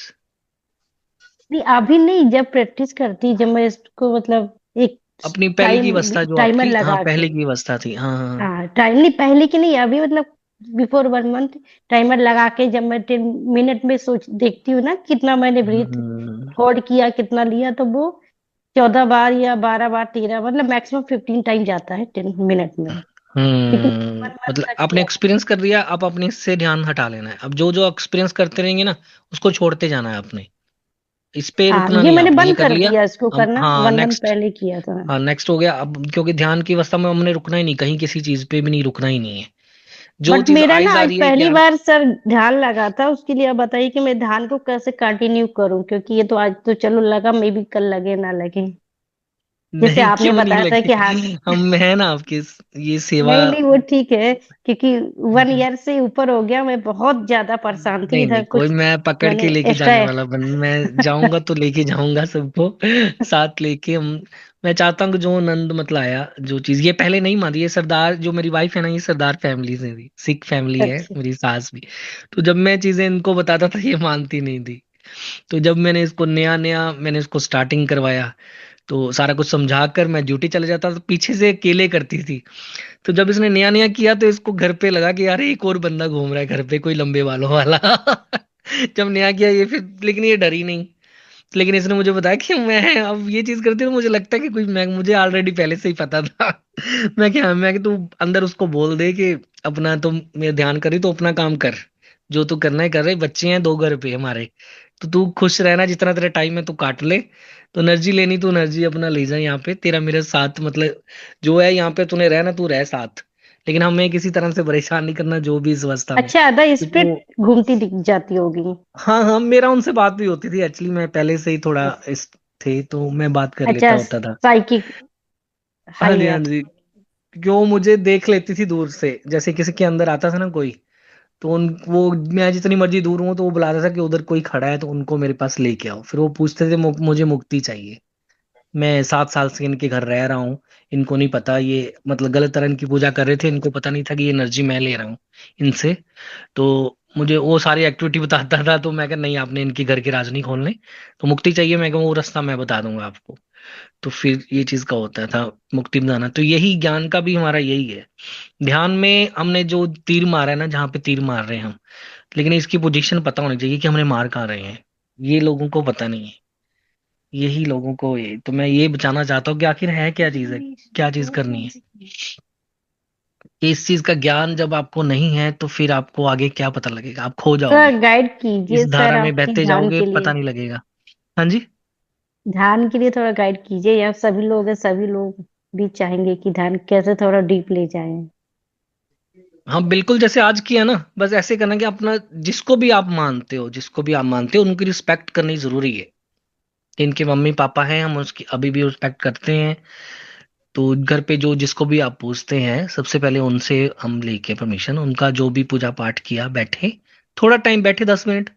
नहीं, अभी नहीं, जब प्रैक्टिस करती, जब मैं इसको मतलब एक अपनी पहले की टाइम अवस्था जो टाइमर आपकी, हाँ लगा के। पहले की अवस्था थी, हाँ हाँ हाँ। हाँ, टाइम नहीं, पहले की नहीं, अभी मतलब बिफोर 1 मंथ टाइमर लगा के जब मैं 10 मिनट में सोच देखती हूँ ना कितना मैंने ब्रीथ हम्म होल्ड किया, कितना लिया, तो वो 14 बार या 12 बार, 13, मतलब मैक्सिमम 15 टाइम जाता है 10 मिनट में, क्योंकि 1 मंथ मतलब तक आपने किया था। एक्सपीरियंस कर लिया, आप अपने से ध्यान हटा लेना है, अब जो जो एक्सपीरियंस करते रहेंगे ना उसको छोड़ते जाना है आपने, इस पे हाँ, रुकना ये नहीं है मैंने आपने, ये बंद कर कर लिया। दिया इसको हम करना, हाँ 1 मंथ नेक्स्ट, पहले किया था। हाँ नेक्स्ट हो गया अब, क्योंकि ध्यान की अवस्था में हमने रुकना ही नहीं, कहीं किसी चीज पे भी नहीं रुकना ही नहीं है, जो बट चीज मेरा ना आइज आ आज रही है पहली ज्ञान। बार सर ध्यान लगा था, उसके लिए आप बताइए कि मैं ध्यान को कैसे कंटिन्यू करूं, क्योंकि ये तो आज तो चलो लगा, मे भी कल लगे ना लगे, जैसे नहीं आपने क्यों नहीं बताया था लगे, कि हाँ। हम है ना आपके ये सेवा। नहीं नहीं, वो ठीक है, क्योंकि 1 ईयर से ऊपर हो गया, मैं बहुत ज्यादा परेशान थी नहीं इधर नहीं, कोई कुछ, मैं पकड़ के मैंने लेके एक्स्ट्रा। जाने वाला बन, मैं जाऊंगा तो लेके जाऊंगा सबको साथ लेके हम। मैं चाहता हूँ कि जो नंद मतलब आया, जो चीज ये पहले नहीं मानी, ये सरदार जो मेरी वाइफ है ना, ये सरदार फैमिली से थी, सिख फैमिली है अच्छा। मेरी सास भी, तो जब मैं चीजें इनको बताता था ये मानती नहीं थी, तो जब मैंने इसको नया नया मैंने इसको स्टार्टिंग करवाया, तो सारा कुछ समझा कर मैं ड्यूटी चले जाता तो पीछे से अकेले करती थी, तो जब इसने नया नया किया तो इसको घर पे लगा कि यार एक और बंदा घूम रहा है घर पे, कोई लंबे बालों वाला जब नया किया ये फिर, लेकिन ये डरी नहीं, लेकिन इसने मुझे बताया कि मैं अब ये चीज करती हूँ, मुझे लगता है कि कोई मैं मुझे ऑलरेडी पहले से ही पता था। मैं कि तू अंदर उसको बोल दे कि अपना तुम मेरा ध्यान करी तो अपना काम कर, जो तू करना है कर रहे, बच्चे हैं दो घर पे हमारे, तो तू खुश रहना, जितना तेरा टाइम है तू काट ले, तो एनर्जी लेनी तू एनर्जी अपना ले जा, यहाँ पे तेरा मेरे साथ मतलब जो है यहाँ पे तूने रहना तू रह साथ, लेकिन हमें किसी तरह से परेशान नहीं करना जो भी इस अवस्था में, अच्छा, आधा क्योंकि स्प्रिट वो घूमती दिख जाती होगी। हाँ हाँ मेरा उनसे बात भी होती थी एक्चुअली, मैं पहले से ही थोड़ा इस थे तो मैं बात कर लेता अच्छा, होता था। साइकिक हाँ हाई जी है हाँ आप। जी, क्योंकि वो मुझे देख लेती थी दूर से, जैसे किसी के अंदर आता था ना कोई, तो उन वो मैं जितनी मर्जी दूर हूँ तो वो बुलाता था कि उधर कोई खड़ा है तो उनको मेरे पास लेके आओ, फिर वो पूछते थे मुझे मुक्ति चाहिए, मैं 7 साल से इनके घर रह रहा हूँ, इनको नहीं पता ये मतलब गलत तरह इनकी पूजा कर रहे थे, इनको पता नहीं था कि ये एनर्जी मैं ले रहा हूँ इनसे, तो मुझे वो सारी एक्टिविटी बताता था, तो मैं कहा नहीं आपने इनके घर के राज नहीं खोलने, तो मुक्ति चाहिए, मैं कहूँ वो रास्ता मैं बता दूंगा आपको, तो फिर ये चीज का होता था मुक्ति बनाना, तो यही ज्ञान का भी हमारा यही है। ध्यान में हमने जो तीर मारा है ना, जहाँ पे तीर मार रहे हैं हम, लेकिन इसकी पोजीशन पता होनी चाहिए कि हमने मार कहाँ रहे हैं, ये लोगों को पता नहीं है, यही लोगों को ये, तो मैं ये बचाना चाहता हूँ कि आखिर है क्या चीज है, क्या चीज करनी है, कि इस चीज का ज्ञान जब आपको नहीं है तो फिर आपको आगे क्या पता लगेगा, आप खो थोड़ा जाओगे, गाइड कीजिए इस सर धारा में अपने बहते ध्यान जाओगे के पता लिए। नहीं लगेगा। हाँ जी। ध्यान के लिए थोड़ा गाइड कीजिए, यहाँ सभी लोग हैं, सभी लोग भी चाहेंगे कि ध्यान कैसे थोड़ा डीप ले जाएं। हाँ बिल्कुल, जैसे आज किया ना, बस ऐसे करना कि अपना जिसको भी आप मानते हो, जिसको भी आप मानते हो उनकी रिस्पेक्ट करनी जरूरी है, इनके मम्मी पापा हैं हम उसकी अभी भी रिस्पेक्ट करते हैं, तो घर पे जो जिसको भी आप पूछते हैं सबसे पहले उनसे हम लेके परमिशन, उनका जो भी पूजा पाठ किया, बैठे थोड़ा टाइम बैठे 10 मिनट,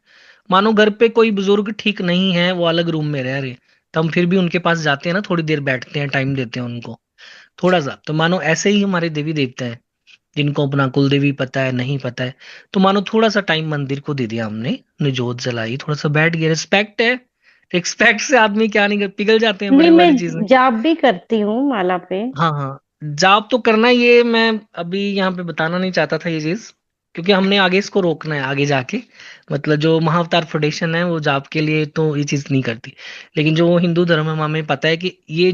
मानो घर पे कोई बुजुर्ग ठीक नहीं है वो अलग रूम में रह रहे, तो हम फिर भी उनके पास जाते हैं ना, थोड़ी देर बैठते हैं, टाइम देते हैं उनको थोड़ा सा, तो मानो ऐसे ही हमारे देवी देवता हैं, जिनको अपना कुल देवी पता है नहीं पता है, तो मानो थोड़ा सा टाइम मंदिर को दे दिया हमने, हमने जोत जलाई, थोड़ा सा बैठ गया, रिस्पेक्ट है, रिस्पेक्ट से आदमी क्या नहीं कर पिघल जाते हैं नहीं, बड़े मैं बड़ी चीजें। जाप भी करती हूँ माला पे। हाँ हाँ, जाप तो करना, ये मैं अभी यहाँ पे बताना नहीं चाहता था ये चीज, क्योंकि हमने आगे इसको रोकना है आगे जाके, मतलब जो महाअवतार फाउंडेशन है वो जाप के लिए तो ये चीज नहीं करती, लेकिन जो हिंदू धर्म है हमें पता है कि ये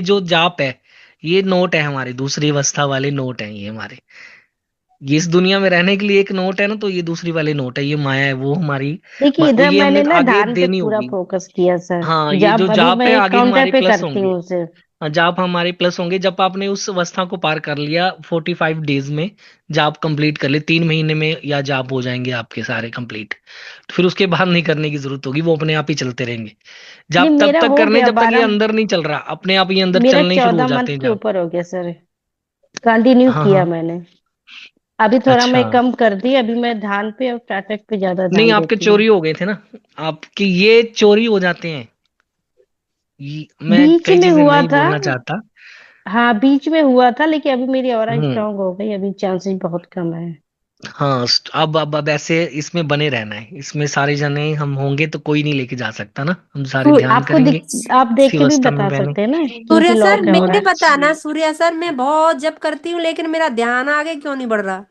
जो जाप है, ये नोट है हमारे, दूसरी अवस्था वाले नोट है ये हमारे, ये इस दुनिया में रहने के लिए एक नोट है ना, तो ये दूसरी वाले नोट है, ये माया है वो हमारी, देखिए, इधर ये हमने मैंने ना आगे ध्यान पे देनी पूरा होगी। फोकस किया सर। हाँ ये जो जाप अभी जाप मैं है एक आगे काउंटर हमारे पे प्लस करती होंगे, हूँ सिर्फ। जाप हमारे प्लस होंगे जब आपने उस अवस्था को पार कर लिया, 45 डेज में जाप कंप्लीट कर ले, 3 महीने में या जाप हो जाएंगे आपके सारे कंप्लीट, तो फिर उसके बाद नहीं करने की जरूरत होगी, वो अपने आप ही चलते रहेंगे, नहीं, जाप तब मेरा तक हो करने गया जब तक ये 12। अंदर नहीं चल रहा, अपने आप ये अंदर मेरा चलने ही शुरू हो 14 मंथ जाते हैं के जाप। ऊपर हो गया सर। कंटिन्यू हाँ किया हाँ। मैंने। अभी थोड़ा अच्छा, मैं कम कर दी, अभी मैं ध्यान पे और टाटक पे ज्यादा नहीं ध्यान आपके देती हूँ। चोरी हो गए थे ना, आपकी ये चोरी हो जाते हैं, मैं बीच कई में चीजें हुआ नहीं था। बोलना चाहता। हाँ, बीच में हुआ था, लेकिन अभी मेरी ऑरा हम्म। स्ट्रांग हो गई, अभी चांसेस बहुत कम है। हाँ अब ऐसे इसमें बने रहना है, इसमें सारे जने हम होंगे तो कोई नहीं लेके जा सकता ना, हम सारे तो ध्यान आपको करेंगे आप देख इसी के भी अवस्था में बता बहने। सकते हैं ना कि सूर्या सर, लॉक है मैं हो रहा ये है। बताना, सूर्या सर, मैं बहुत जप करती हूँ लेकिन मेरा ध्यान आगे क्यों नहीं बढ़ रहा?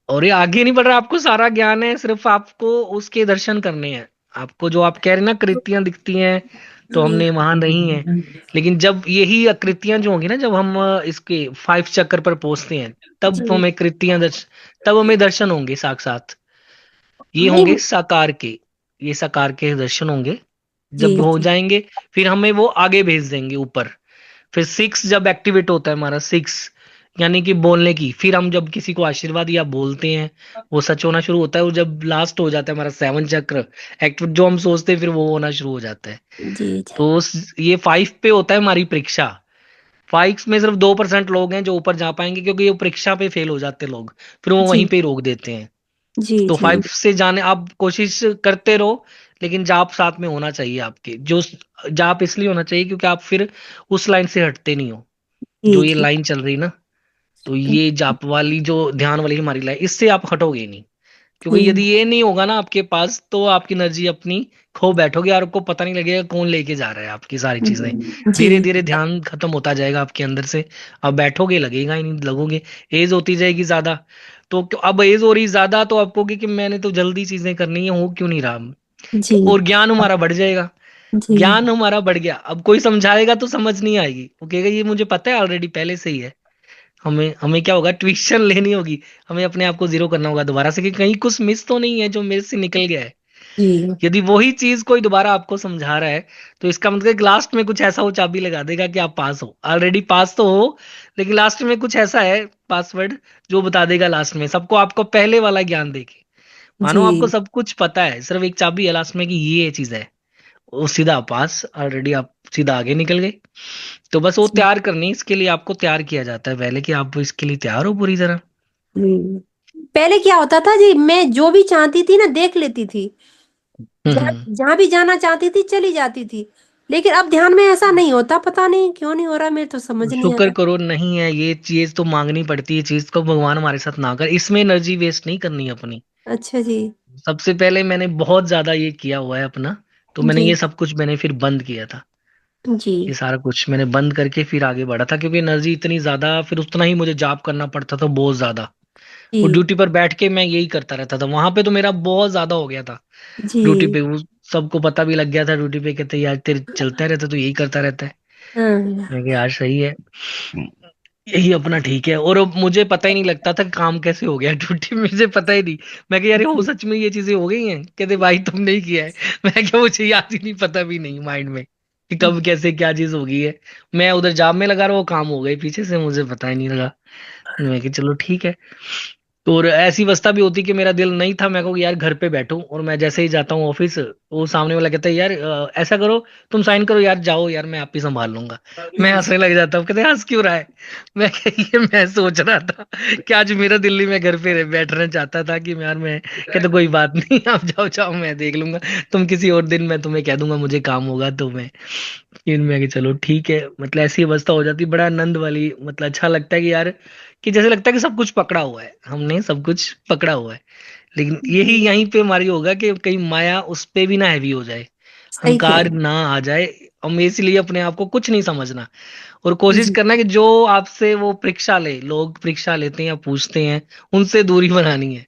और ये आगे नहीं बढ़ रहा, आपको सारा ज्ञान है, सिर्फ आपको उसके दर्शन करने हैं, आपको जो आप कह रहे हैं ना कृतियां दिखती हैं, तो जी हमने वहां नहीं है, लेकिन जब यही आकृतियां जो होंगी ना, जब हम इसके 5 चक्र पर पहुंचते हैं, तब जी हमें कृतियां तब हमें दर्शन होंगे साक्षात, ये होंगे नहीं। साकार के, ये साकार के दर्शन होंगे, जी जब हो जी जाएंगे फिर हमें वो आगे भेज देंगे ऊपर, फिर 6 जब एक्टिवेट होता है हमारा 6, यानी कि बोलने की, फिर हम जब किसी को आशीर्वाद या बोलते हैं वो सच होना शुरू होता है, और जब लास्ट हो जाता है हमारा 7 चक्र एक्टिवेट, जो हम सोचते हैं फिर वो होना शुरू हो जाता है, जी जी तो ये 5 पे होता है हमारी परीक्षा, 5 में सिर्फ 2% लोग हैं जो ऊपर जा पाएंगे, क्योंकि ये परीक्षा पे फेल हो जाते हैं लोग, फिर वो वहीं जी पे ही रोक देते हैं, जी तो जी 5 से जाने आप कोशिश करते रहो, लेकिन जाप साथ में होना चाहिए आपके, जो जाप इसलिए होना चाहिए क्योंकि आप फिर उस लाइन से हटते नहीं हो, जी जो ये जी लाइन चल रही ना, तो ये जाप वाली जो ध्यान वाली हमारी लाइन, इससे आप हटोगे नहीं, क्योंकि जी यदि ये नहीं होगा ना आपके पास, तो आपकी एनर्जी अपनी खो बैठोगे और आपको पता नहीं लगेगा कौन लेके जा रहा है आपकी सारी चीजें, जी धीरे धीरे ध्यान खत्म होता जाएगा आपके अंदर से, अब बैठोगे लगेगा ही नहीं, लगोगे, एज होती जाएगी ज्यादा, तो अब एज हो रही ज्यादा, तो आप कहोगे कि मैंने तो जल्दी चीजें करनी है, हो क्यों नहीं रहा, तो जी और ज्ञान हमारा बढ़ जाएगा, जी ज्ञान हमारा बढ़ गया। अब कोई समझाएगा तो समझ नहीं आएगी, वो कहेगा ये मुझे पता है ऑलरेडी पहले से ही है। हमें हमें क्या होगा, ट्यूशन लेनी होगी, हमें अपने आप को जीरो करना होगा दोबारा से कि कहीं कुछ मिस तो नहीं है जो मेरे से निकल गया है। जी यदि वही चीज कोई दोबारा आपको समझा रहा है तो इसका मतलब लास्ट में कुछ ऐसा वो चाबी लगा देगा कि आप पास हो, ऑलरेडी पास तो हो, लेकिन लास्ट में कुछ ऐसा है पासवर्ड जो बता देगा लास्ट में सबको, आपको पहले वाला ज्ञान देके। मानो आपको जी सब कुछ पता है, सिर्फ एक चाबी है लास्ट में कि ये चीज है, वो सीधा पास, ऑलरेडी आप सीधा आगे निकल गए। तो बस वो जी तैयार करनी, इसके लिए आपको तैयार किया जाता है पहले कि आप इसके लिए तैयार हो पूरी तरह। जी। पहले क्या होता था जी, मैं जो भी चाहती थी ना देख लेती थी, जहाँ हम्म। जहाँ भी जाना चाहती थी चली जाती थी। लेकिन अब ध्यान में ऐसा नहीं होता, पता नहीं क्यों नहीं हो रहा, मेरे तो समझ नहीं आ शुक्र रहा। करो नहीं है, ये चीज तो मांगनी पड़ती है, चीज को भगवान हमारे साथ ना कर, इसमें एनर्जी वेस्ट नहीं करनी अपनी। अच्छा जी। सबसे पहले मैंने बहुत ज्यादा ये किया हुआ है अपना, तो मैंने जी ये सब कुछ मैंने फिर बंद किया था। जी ये सारा कुछ मैंने बंद करके फिर आगे बढ़ा था, क्योंकि एनर्जी इतनी ज्यादा, फिर उतना ही मुझे जॉब करना पड़ता था बहुत ज्यादा। वो जी ड्यूटी पर बैठ के मैं यही करता रहता था, वहां पे तो मेरा बहुत ज्यादा हो गया था। ड्यूटी जी। पे वो सबको पता भी लग गया था, ड्यूटी पे कहते यार तेरे चलता रहता, तो यही करता रहता है। हाँ। मैं कहा यार सही है, यही अपना ठीक है। और अब मुझे पता ही नहीं लगता था कि काम कैसे हो गया ड्यूटी में, मुझे पता ही नहीं। मैं कह यार हो सच में ये चीजें हो गई हैं, कहते भाई तुमने ही किया है। मैं क्या, मुझे याद ही नहीं, पता भी नहीं माइंड में कि कब कैसे क्या चीज हो गई है। मैं उधर जॉब में लगा रहा, वो काम हो गई पीछे से, मुझे पता ही नहीं लगा। मैं कि चलो ठीक है। तो और ऐसी अवस्था भी होती कि मेरा दिल नहीं था, मैं कहूँ यार घर पे बैठूं, और मैं जैसे ही जाता हूँ ऑफिस, वो सामने वाला कहता है यार ऐसा करो, तुम साइन करो यार, जाओ यार मैं आप ही संभाल लूंगा। मैं हंसने लग जाता हूँ, कहते हंस क्यों रहा है। मैं ये मैं सोच रहा था कि आज मेरा दिल्ली में घर पे बैठना चाहता था कि यार मैं, कहते कोई बात नहीं आप जाओ जाओ मैं देख लूंगा, तुम किसी और दिन मैं तुम्हें कह दूंगा मुझे काम होगा तो मैं। फिर मैं कि चलो ठीक है, मतलब ऐसी अवस्था हो जाती, बड़ा आनंद वाली, मतलब अच्छा लगता है कि यार, कि जैसे लगता है कि सब कुछ पकड़ा हुआ है, हमने सब कुछ पकड़ा हुआ है। लेकिन यही जी यहीं पे हमारी होगा कि कहीं माया उस पे भी ना हैवी हो जाए, सही कह अहंकार रहे ना आ जाए। हम इसलिए अपने आप को कुछ नहीं समझना, और हैं। कोशिश जी करना कि जो आपसे वो परीक्षा ले, लोग परीक्षा लेते हैं या पूछते हैं, उनसे दूरी बनानी है।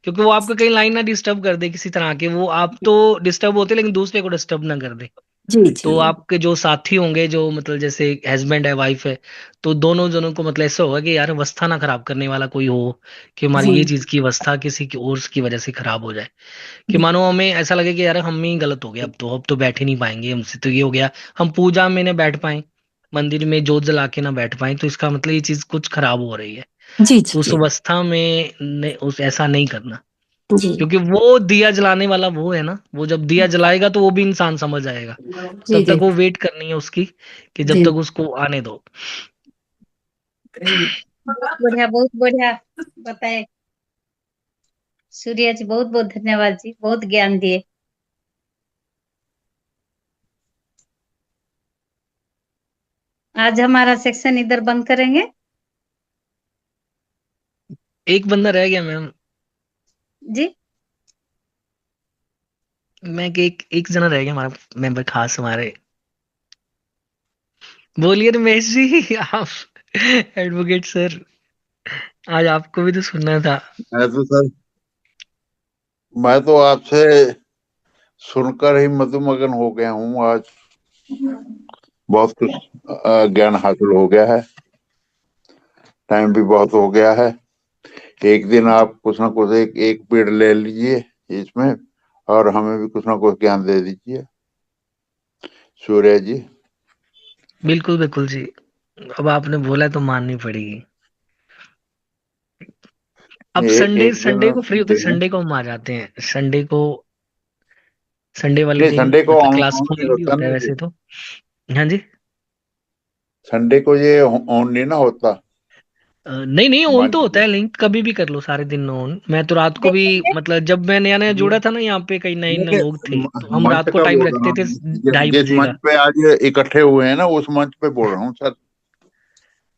क्योंकि वो आपको कहीं लाइन ना डिस्टर्ब कर दे किसी तरह के, वो आप तो डिस्टर्ब होते लेकिन दूसरे को डिस्टर्ब ना कर दे। जी जी तो आपके जो साथी होंगे, जो मतलब जैसे हस्बैंड है वाइफ है, तो दोनों जनों को मतलब ऐसा होगा कि यार अवस्था ना खराब करने वाला कोई हो, कि हमारी जी ये चीज की अवस्था किसी की और की वजह से खराब हो जाए। कि मानो हमें ऐसा लगे कि यार हम ही गलत हो गए, अब तो बैठ ही नहीं पाएंगे हमसे, तो ये हो गया, हम पूजा में ना बैठ पाए, मंदिर में जोत जला के ना बैठ पाए, तो इसका मतलब ये चीज कुछ खराब हो रही है। जी तो उस जी अवस्था में उस ऐसा नहीं करना। जी क्योंकि वो दिया जलाने वाला वो है ना, वो जब दिया जलाएगा तो वो भी इंसान समझ आएगा। जी तब तक जी वो वेट करनी है उसकी, कि जब जी तक उसको आने दो। बहुत बढ़िया बताए सूर्या जी, बहुत बहुत धन्यवाद जी, बहुत ज्ञान दिए। आज हमारा सेक्शन इधर बंद करेंगे एक बंदा रह गया मैम, जी। मैं कि एक एक जना रह गया हमारा मेंबर खास हमारे। बोलिए रमेश जी आप, एडवोकेट सर, आज आपको भी तो सुनना था। मैं तो सर, मैं तो आपसे सुनकर ही मधुमगन हो गया हूँ आज। बहुत कुछ ज्ञान हासिल हो गया है। टाइम भी बहुत हो गया है। एक दिन आप कुछ ना कुछ एक पीरियड ले लीजिए इसमें, और हमें भी कुछ ना कुछ ज्ञान दे दीजिए सूर्य जी। बिल्कुल बिल्कुल जी, अब आपने बोला तो माननी पड़ेगी। अब संडे एक दिन संडे को फ्री होते, देना। संडे को हम आ जाते हैं, संडे को, संडे वाले नहीं, दिन संडे को मतलब ऑन क्लास ऑन नहीं फुल भी होता होता है ना वैसे ये। तो। हाँ जी। संडे को ये ऑन नहीं ना होता। नहीं नहीं, ऑन मान तो होता लीजिए है, लिंक कभी भी कर लो, सारे दिन ऑन। मैं तो रात को भी, देखेंगे मतलब जब मैं नया नया जुड़ा था ना यहाँ पे, कई नए नए नहीं, लोग थे, तो हम मंच रात को का टाइम बोल रहा रखते थे हूँ, 2:30 जिस बजे मंच का। पे आज इकट्ठे हुए हैं ना, उस मंच पे बोल रहा हूँ सर। उस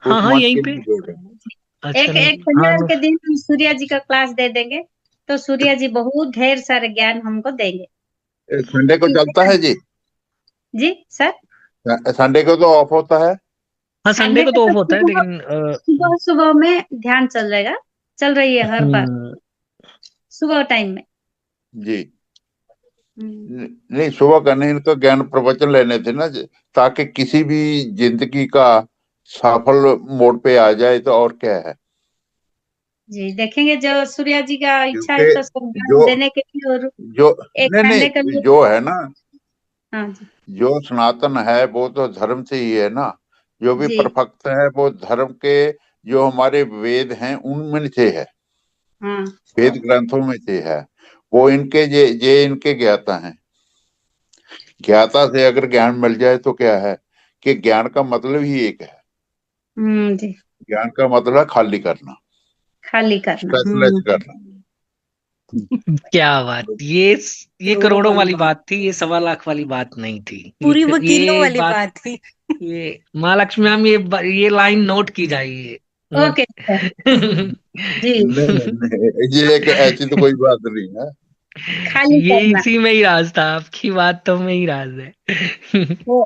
हाँ हाँ मंच यहीं के पे। लिए बोल रहा हूँ। अच्छा एक नहीं। एक हाँ शनिवार तो के दिन हम सूर्या जी का क्लास दे देंगे, तो सूर्या जी बहुत ढेर सारे ज्ञान हमको देंगे। संडे को ठीक है चलता ना है जी। जी सर। संडे को तो ऑफ होता है। हाँ, संडे संडे को को तो तो ऑफ होता है सुबह लेकिन सुबह सुबह में ध्यान चल रही है हर बार हम्म, सुबह टाइम में। जी। नहीं, सुबह का नहीं, इनका ज्ञान प्रवचन लेने थे ना, ताकि किसी भी जिंदगी का सफल मोड़ पे आ जाए, तो और क्या है। जी देखेंगे, जो सूर्या जी का इच्छा है क्योंकि तो सब ज्ञान जो देने के लिए और जो एक नहीं करने के नहीं, लिए। जो है ना, हाँ जी। जो सनातन है वो तो धर्म से ही है ना। जो भी जी। परफेक्ट है वो धर्म के, जो हमारे वेद हैं उनमें से है, हाँ। वेद ग्रंथों में से है। वो इनके ये इनके ज्ञाता हैं। ज्ञाता से अगर ज्ञान मिल जाए तो क्या है कि ज्ञान का मतलब ही एक है। जी। ज्ञान का मतलब है खाली करना, खाली करना। स्ट्रेसलेस करना। क्या बात, ये करोड़ों वाली बात थी, ये 1.25 लाख वाली बात नहीं थी। पूरी ये वकीलों ये वाली बात, बात थी। ये महालक्ष्मी मैम, ये लाइन नोट की जाइए। Okay sir. जी। नहीं नहीं, ये एक ऐसी तो कोई बात नहीं है। खाली ये करना इसी में ही राज था, आपकी बातों में ही राज है। वो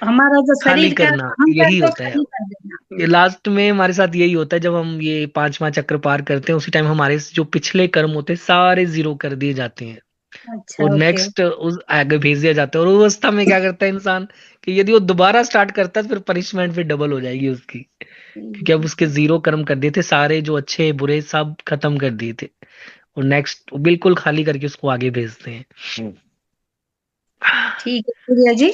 हमारा जो खाली शरीर का करना अहंकार यही को होता है। खाली कर देना। ये लास्ट में हमारे साथ यही होता है, जब हम ये 5वां चक्र पार करते हैं, उसी टाइम हमारे जो पिछले कर्म होते हैं सारे जीरो कर दिए जाते हैं, अच्छा और ओके। नेक्स्ट उस आगे भेज दिया जाता है। और उस अवस्था में क्या करता है इंसान, कि यदि वो दोबारा स्टार्ट करता है तो फिर पनिशमेंट फिर डबल हो जाएगी उसकी, क्योंकि अब उसके जीरो कर्म कर दिए थे, सारे जो अच्छे बुरे सब खत्म कर दिए थे, और नेक्स्ट बिल्कुल खाली करके उसको आगे भेजते हैं। ठीक है सूर्या जी,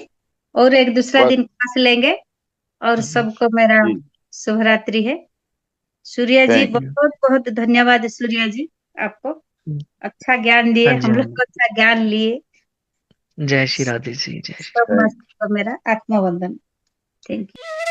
और एक दूसरा बस दिन क्लास लेंगे, और सबको मेरा जी, शुभ रात्रि है। सूर्या जी थैंक यू। बहुत बहुत धन्यवाद सूर्या जी, आपको अच्छा ज्ञान दिए, हाँ जी, हम हाँ लोग को अच्छा ज्ञान लिए। जी। जय श्री राधे जी, जय श्री। सब थैंक मस्त को मेरा आत्मा वंदन। Thank you.